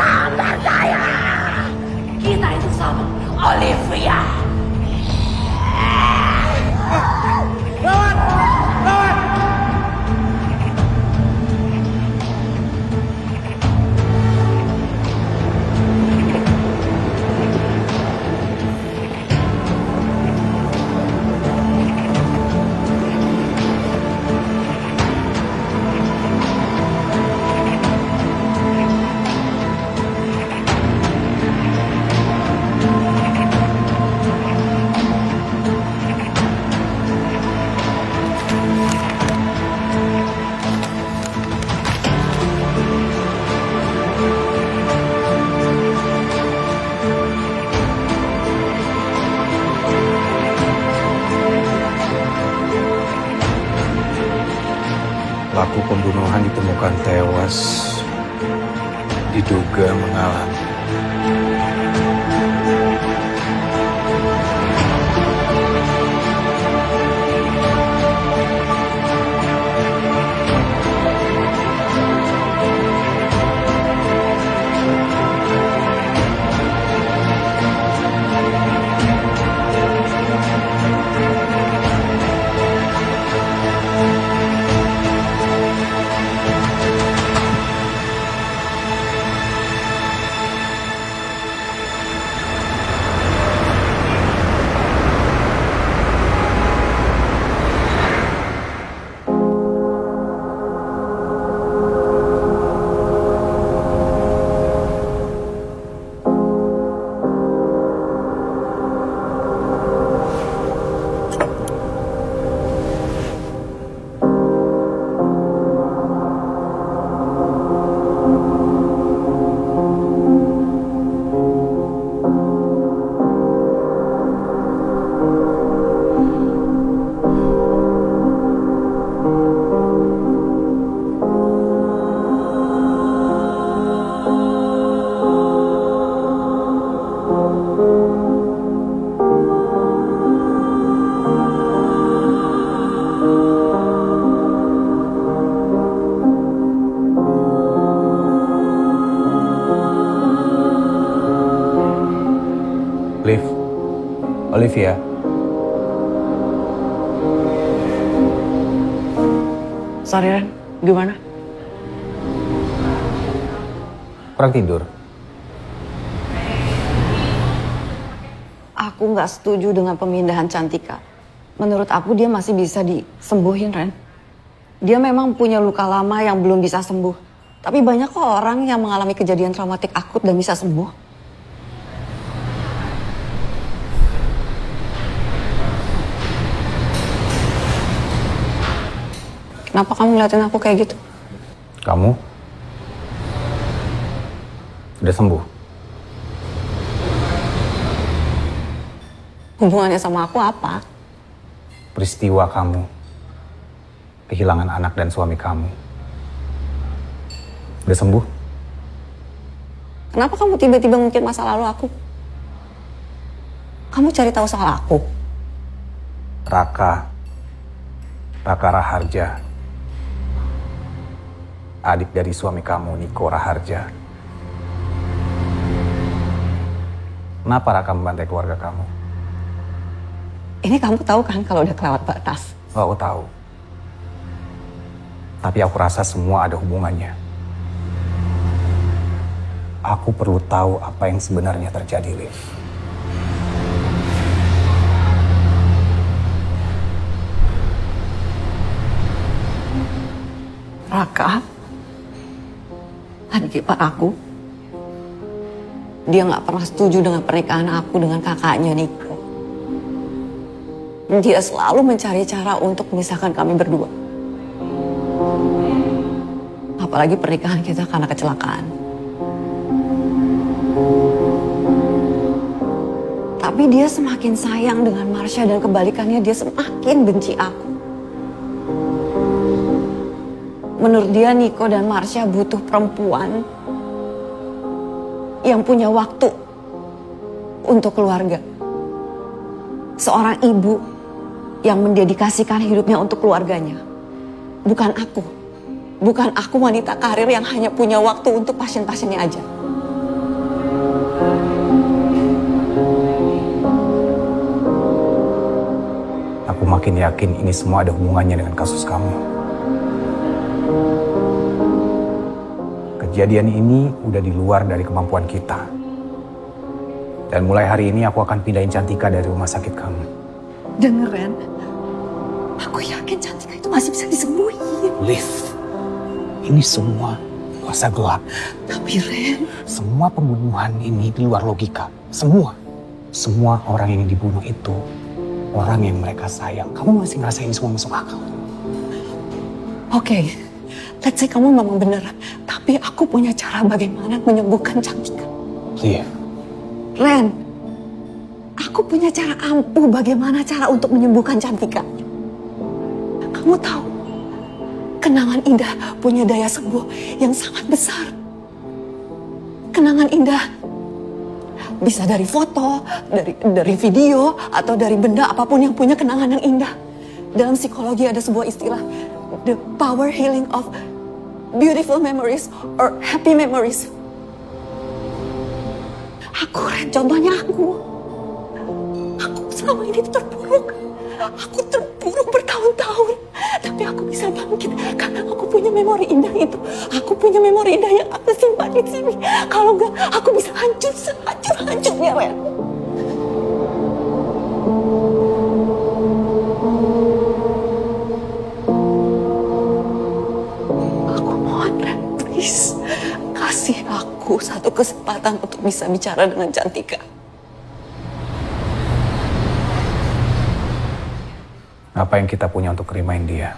Tambah saya. Kita itu sama Olivia. Lawan! Lawan! Pelaku pembunuhan ditemukan tewas, diduga mengalami. Liv, Olivia. Sorry Ren, gimana? Kurang tidur. Aku nggak setuju dengan pemindahan Cantika. Menurut aku dia masih bisa disembuhin Ren. Dia memang punya luka lama yang belum bisa sembuh. Tapi banyak kok orang yang mengalami kejadian traumatik akut dan bisa sembuh. Kenapa kamu ngeliatin aku kayak gitu? Kamu udah sembuh. Hubungannya sama aku apa? Peristiwa kamu kehilangan anak dan suami kamu. Udah sembuh? Kenapa kamu tiba-tiba ngungkit masa lalu aku? Kamu cari tahu soal aku? Raka Raharja, adik dari suami kamu, Niko Raharja. Kenapa Raka membantai keluarga kamu? Ini kamu tahu kan kalau udah kelewat batas? Oh, aku tahu. Tapi aku rasa semua ada hubungannya. Aku perlu tahu apa yang sebenarnya terjadi, Liv. Raka, adik ipar aku, dia nggak pernah setuju dengan pernikahan aku dengan kakaknya Niko. Dia selalu mencari cara untuk memisahkan kami berdua. Apalagi pernikahan kita karena kecelakaan. Tapi dia semakin sayang dengan Marsha dan kebalikannya dia semakin benci aku. Menurut dia Niko dan Marsha butuh perempuan yang punya waktu untuk keluarga. Seorang ibu yang mendedikasikan hidupnya untuk keluarganya. Bukan aku. Bukan aku wanita karir yang hanya punya waktu untuk pasien-pasiennya aja. Aku makin yakin ini semua ada hubungannya dengan kasus kamu. Kejadian ini udah di luar dari kemampuan kita. Dan mulai hari ini aku akan pindahin Cantika dari rumah sakit kamu. Denger, Ren. Aku yakin Cantika itu masih bisa disembuhin. Liv, ini semua kuasa gelap. Tapi Ren, semua pembunuhan ini di luar logika. Semua orang yang dibunuh itu orang yang mereka sayang. Kamu masih ngerasain semua masuk akal? Oke, let's say kamu memang benar. Tapi aku punya cara bagaimana menyembuhkan Cantika. Liv. Ren, aku punya cara ampuh bagaimana cara untuk menyembuhkan Cantika. Kamu tahu, kenangan indah punya daya sembuh yang sangat besar. Kenangan indah bisa dari foto, dari video, atau dari benda apapun yang punya kenangan yang indah. Dalam psikologi ada sebuah istilah, the power healing of beautiful memories or happy memories. Aku, Ren, contohnya aku selama ini terpuruk. Aku terpuruk bertahun-tahun. Tapi aku bisa bangkit karena aku punya memori indah itu. Aku punya memori indah yang aku simpan di sini. Kalau enggak, aku bisa hancur sehancur-hancurnya, Ren. Aku mohon, Ren, please. Kasih aku satu kesempatan untuk bisa bicara dengan Cantika. Apa yang kita punya untuk remind dia?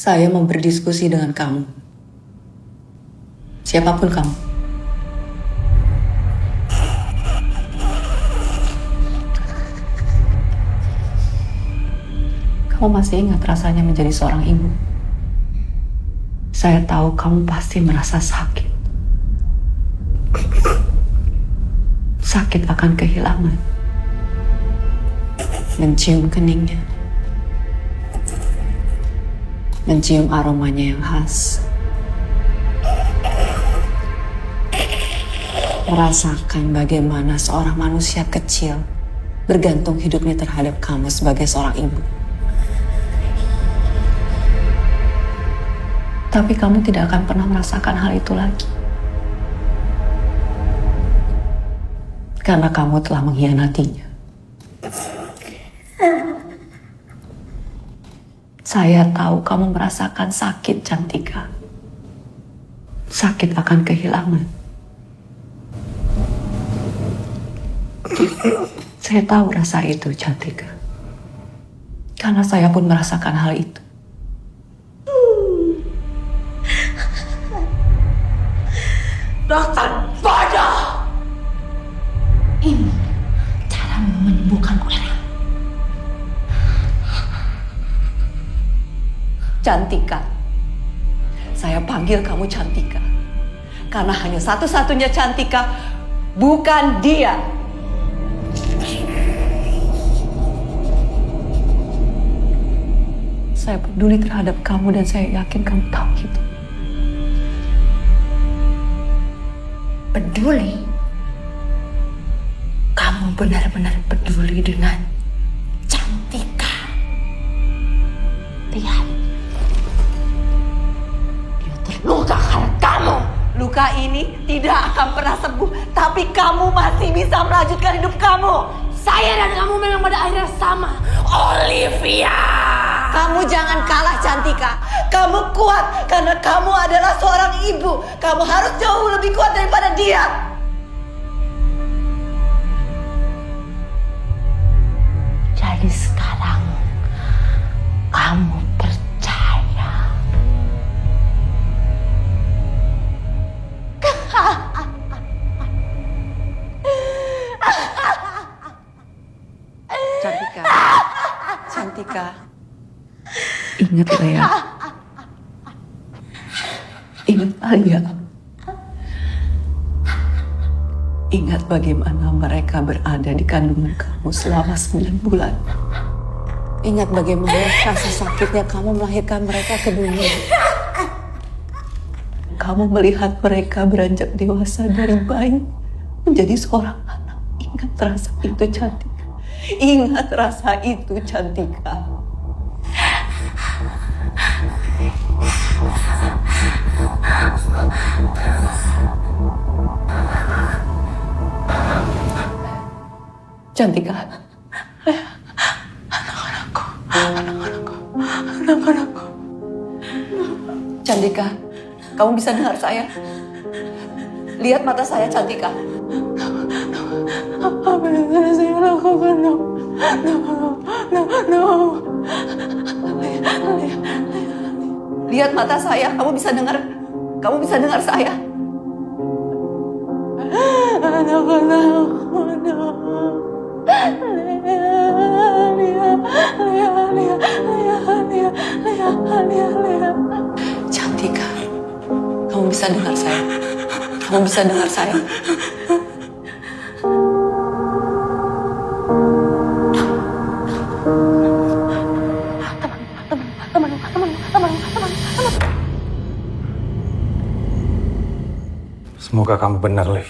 Saya mau berdiskusi dengan kamu. Siapapun kamu. Kamu masih ingat rasanya menjadi seorang ibu? Saya tahu kamu pasti merasa sakit. Sakit akan kehilangan. Mencium keningnya. Mencium aromanya yang khas. Merasakan bagaimana seorang manusia kecil bergantung hidupnya terhadap kamu sebagai seorang ibu. Tapi kamu tidak akan pernah merasakan hal itu lagi. Karena kamu telah mengkhianatinya. Saya tahu kamu merasakan sakit, Cantika. Sakit akan kehilangan. Saya tahu rasa itu, Cantika. Karena saya pun merasakan hal itu. Dokter bodoh! Ini cara menyembuhkan kolera. Cantika. Saya panggil kamu Cantika. Karena hanya satu-satunya Cantika, bukan dia. Saya peduli terhadap kamu dan saya yakin kamu tahu itu. Peduli? Kamu benar-benar peduli dengan Cantika. Lihat. Dia terluka karena kamu. Luka ini tidak akan pernah sembuh, tapi kamu masih bisa melanjutkan hidup kamu. Saya dan kamu memang pada akhirnya sama. Olivia! Kamu jangan kalah, Cantika. Kamu kuat karena kamu adalah seorang ibu. Kamu harus jauh lebih kuat daripada dia. Jadi sekarang kamu percaya. Cantika. Cantika. Ingat, Lea. Ingat Alia. Ingat bagaimana mereka berada di kandungan kamu selama 9 bulan. Ingat bagaimana rasa sakitnya kamu melahirkan mereka ke dunia. Kamu melihat mereka beranjak dewasa dari bayi menjadi seorang anak. Ingat rasa itu, Cantika. Ingat rasa itu, Cantika. Cantika. Anak-anakku. Cantika, kamu bisa dengar saya? Lihat mata saya, Cantika. Apa yang harus saya lakukan? No. Lihat mata saya, kamu bisa dengar saya. Anak-anakku, Cantika, kamu bisa dengar saya. Kamu bisa dengar saya. Semoga kamu benar, Liv.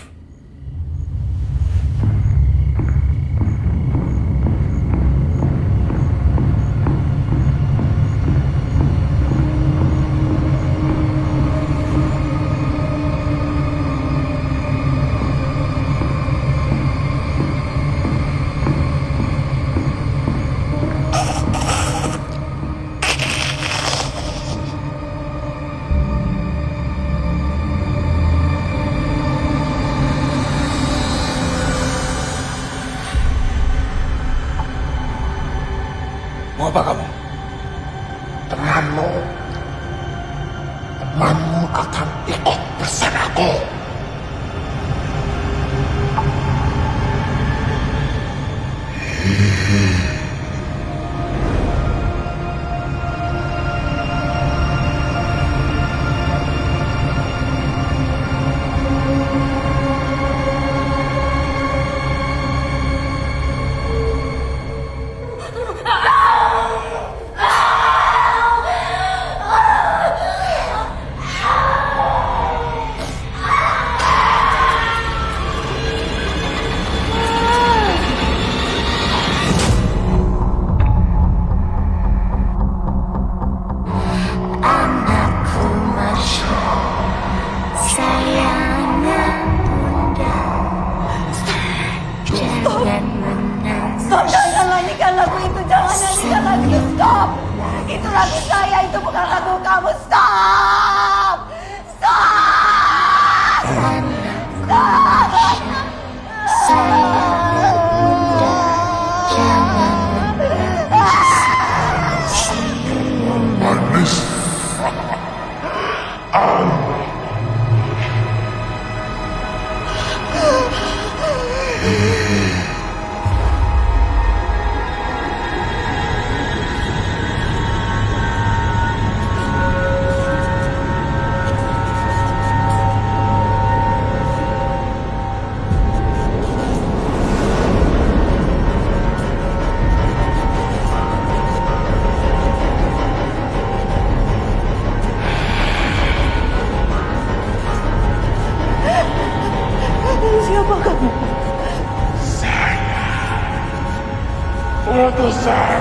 keputusan.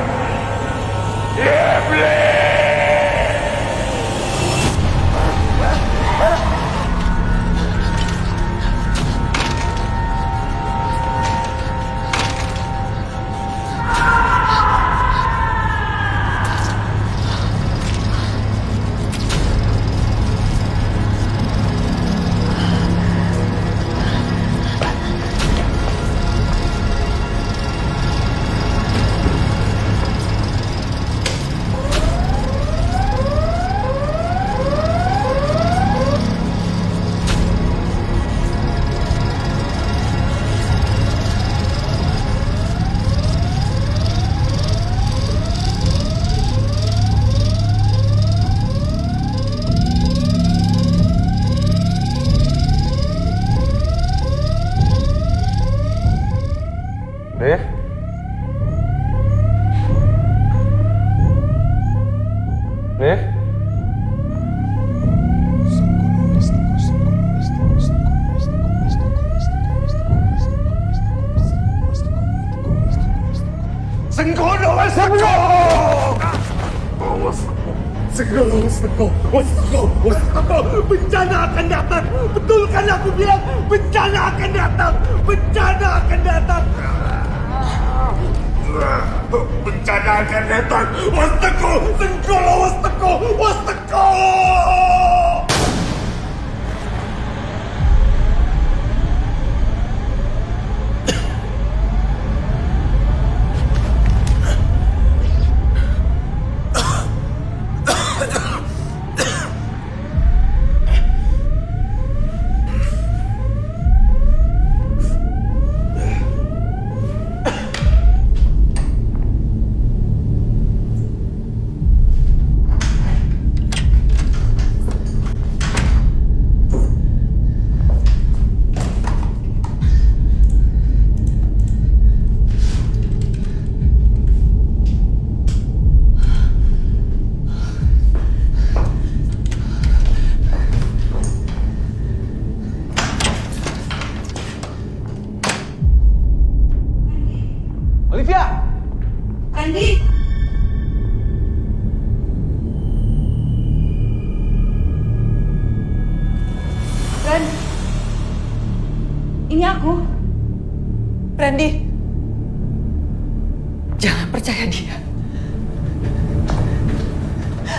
Iblis! Bencana akan datang. Betul kan aku bilang bencana akan datang. Bencana akan datang. Bencana akan datang. Wasteko, Senggolo, Wasteko, Wasteko. Olivia! Randy! Ren, ini aku. Randy, jangan percaya dia.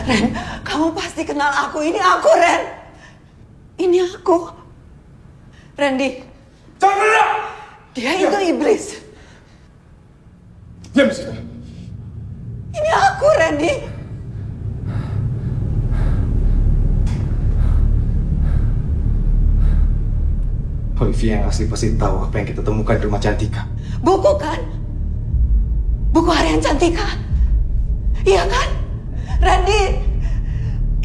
Ren, kamu pasti kenal aku. Ini aku, Ren. Ini aku. Randy. Jangan! Dia itu iblis. Diam di situ. Ini aku, Randy. Olivia yang asli pasti tahu apa yang kita temukan di rumah Cantika. Buku kan? Buku harian Cantika. Iya kan? Randy,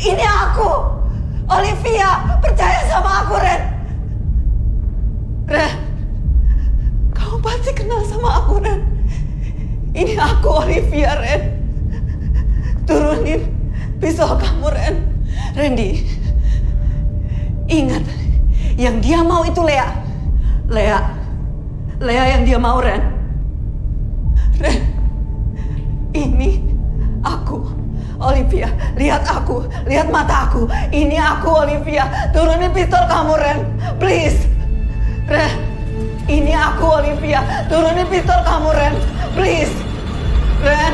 ini aku. Olivia, percaya sama aku, Ren. Ren, kamu pasti kenal sama aku, Ren. Ini aku, Olivia, Ren. Turunin pisau kamu, Ren. Randy, ingat, yang dia mau itu Lea. Lea yang dia mau, Ren. Ren, ini aku, Olivia. Lihat aku, lihat mata aku. Ini aku, Olivia. Turunin pistol kamu, Ren. Please. Ren, ini aku, Olivia. Turunin pistol kamu, Ren. Please. Ren.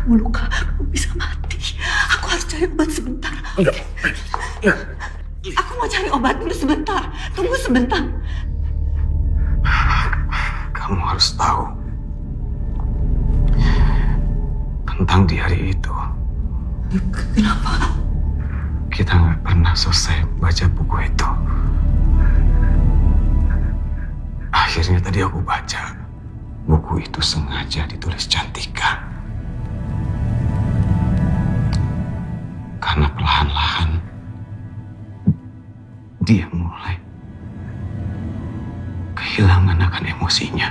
Kamu luka, kamu bisa mati. Aku harus cari obat sebentar. Aku mau cari obat dulu sebentar. Tunggu sebentar. Kamu harus tahu tentang di hari itu. Kenapa? Kita nggak pernah selesai baca buku itu. Akhirnya tadi aku baca buku itu sengaja ditulis Cantika. Karena perlahan-lahan dia mulai kehilangan akan emosinya.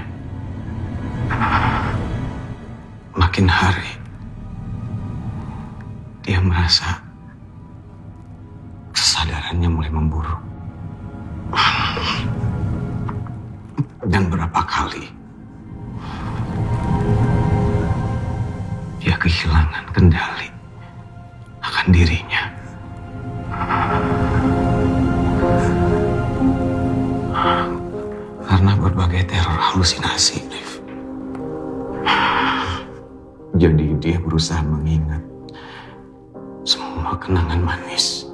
Makin hari dia merasa kesadarannya mulai memburuk. Dan berapa kali dia kehilangan kendali akan dirinya. Karena berbagai teror halusinasi, Liv. Jadi dia berusaha mengingat semua kenangan manis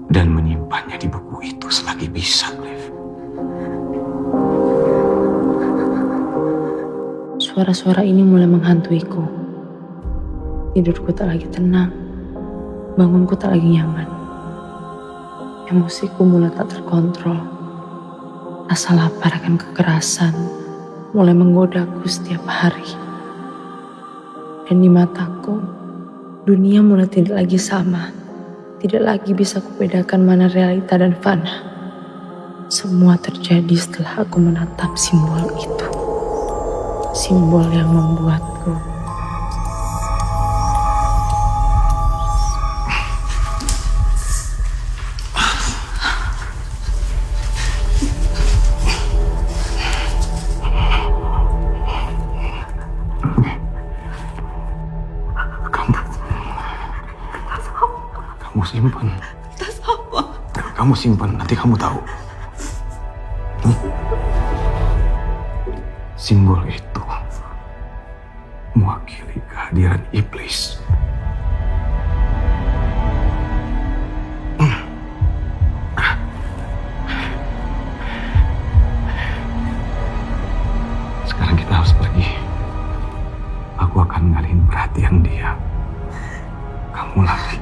dan menyimpannya di buku itu selagi bisa, Liv. Suara-suara ini mulai menghantuiku. Tidurku tak lagi tenang, bangunku tak lagi nyaman. Emosiku mulai tak terkontrol. Rasa lapar akan kekerasan mulai menggodaku setiap hari. Dan di mataku, dunia mulai tidak lagi sama. Tidak lagi bisa kubedakan mana realita dan fana. Semua terjadi setelah aku menatap simbol itu. Simbol yang membuatku kamu simpan. Tas apa? Kamu simpan, nanti kamu tahu. Simbol itu mewakili kehadiran iblis. Sekarang kita harus pergi. Aku akan ngalihin perhatian dia. Kamu lari.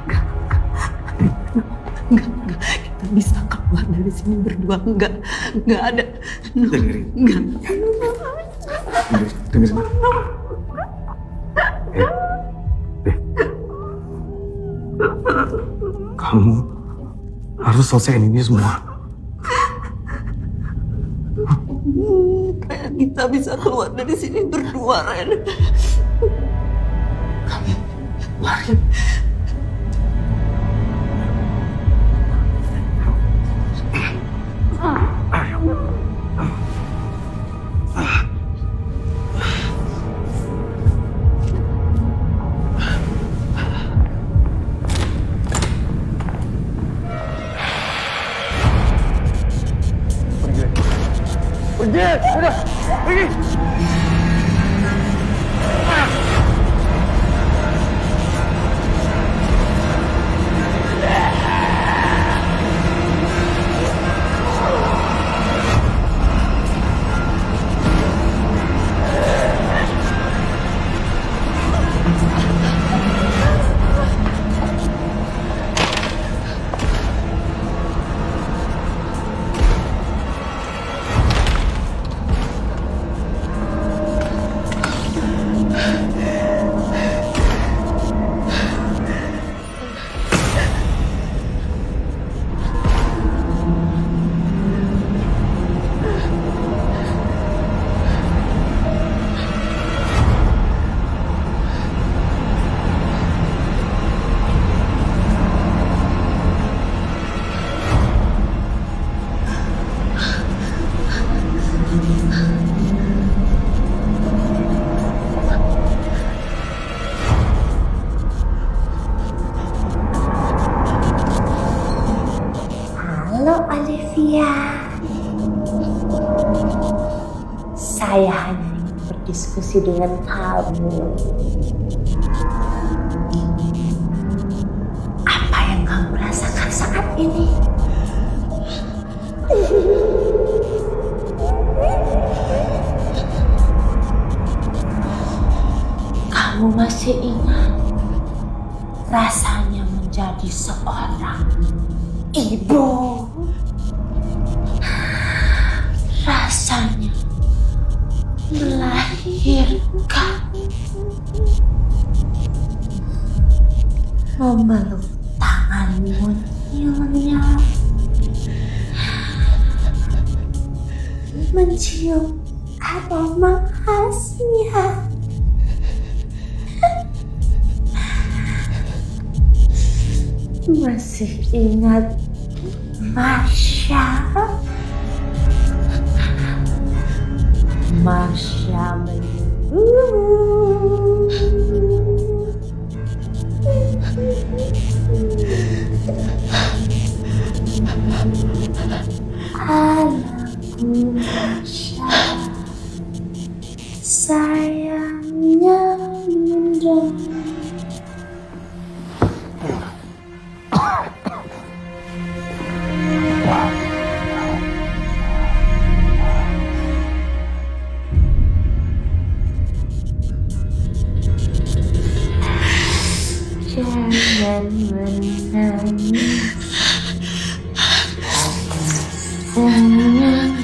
Enggak. Kita bisa keluar dari sini berdua. Enggak ada. Dengerin. Enggak. Dengerin. Kamu harus selesaiin ini semua. Kayak kita bisa keluar dari sini berdua, Ren. Kamu lari. Halo Olivia. Saya hanya ingin berdiskusi dengan kamu. Apa yang kamu rasakan saat ini? Kamu masih ingat rasanya menjadi seorang ibu? Terakhirkah memeluk tanganmu, Nyonya, mencium aroma khasnya. Masih ingat Marsha? Marsha anakku Marsha, sayangnya Bunda. Jangan menangis, jangan menangis.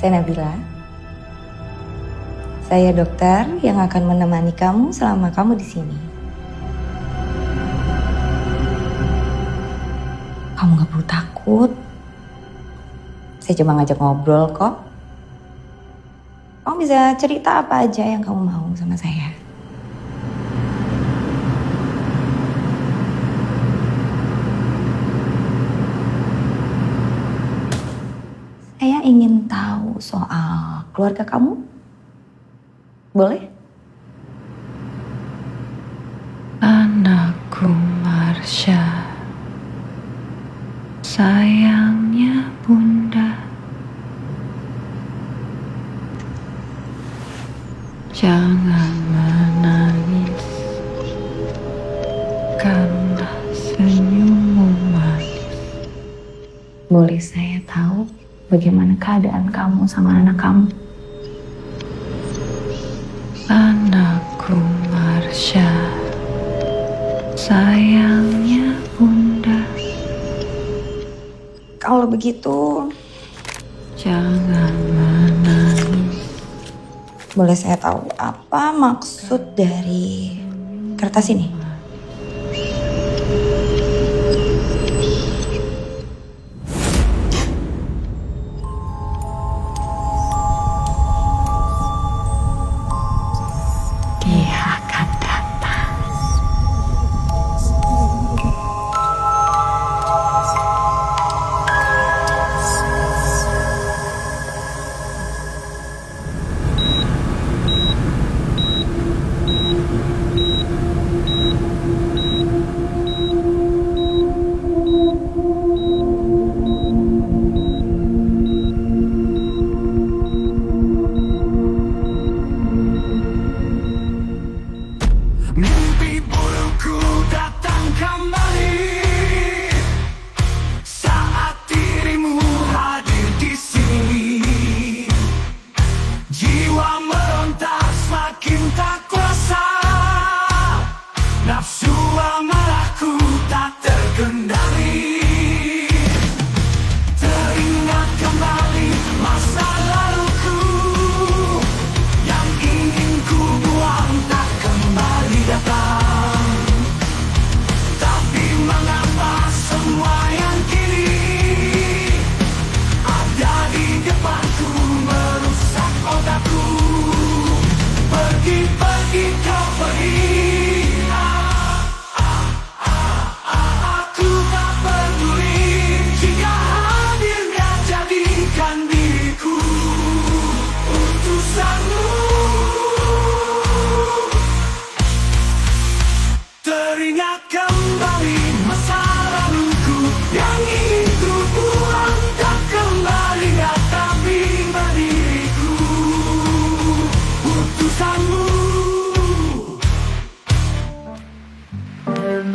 Saya Nabila. Saya dokter yang akan menemani kamu selama kamu di sini. Kamu gak perlu takut. Saya cuma ngajak ngobrol kok. Kamu bisa cerita apa aja yang kamu mau sama saya. Saya ingin tahu soal keluarga kamu. Boleh? Anakku Marsha, sayangnya Bunda. Jangan menangis karena senyummu manis. Boleh saya tahu bagaimana keadaan kamu sama anak kamu? Anakku Marsha, sayangnya Bunda. Kalau begitu, jangan menangis. boleh saya tahu apa maksud dari kertas ini? Dia akan datang.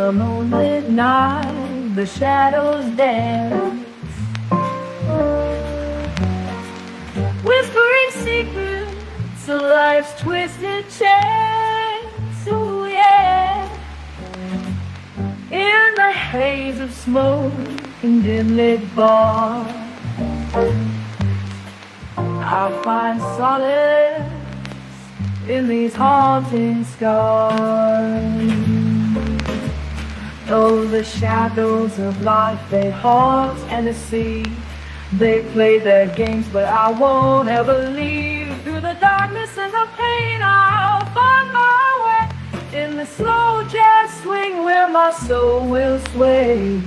a moonlit night, the shadows dance, whispering secrets of life's twisted chance. Oh yeah, in the haze of smoke and dim-lit bar, I find solace in these haunting scars. Oh, the shadows of life, they haunt and deceive. They play their games, but I won't ever leave. Through the darkness and the pain, I'll find my way in the slow jazz swing where my soul will sway.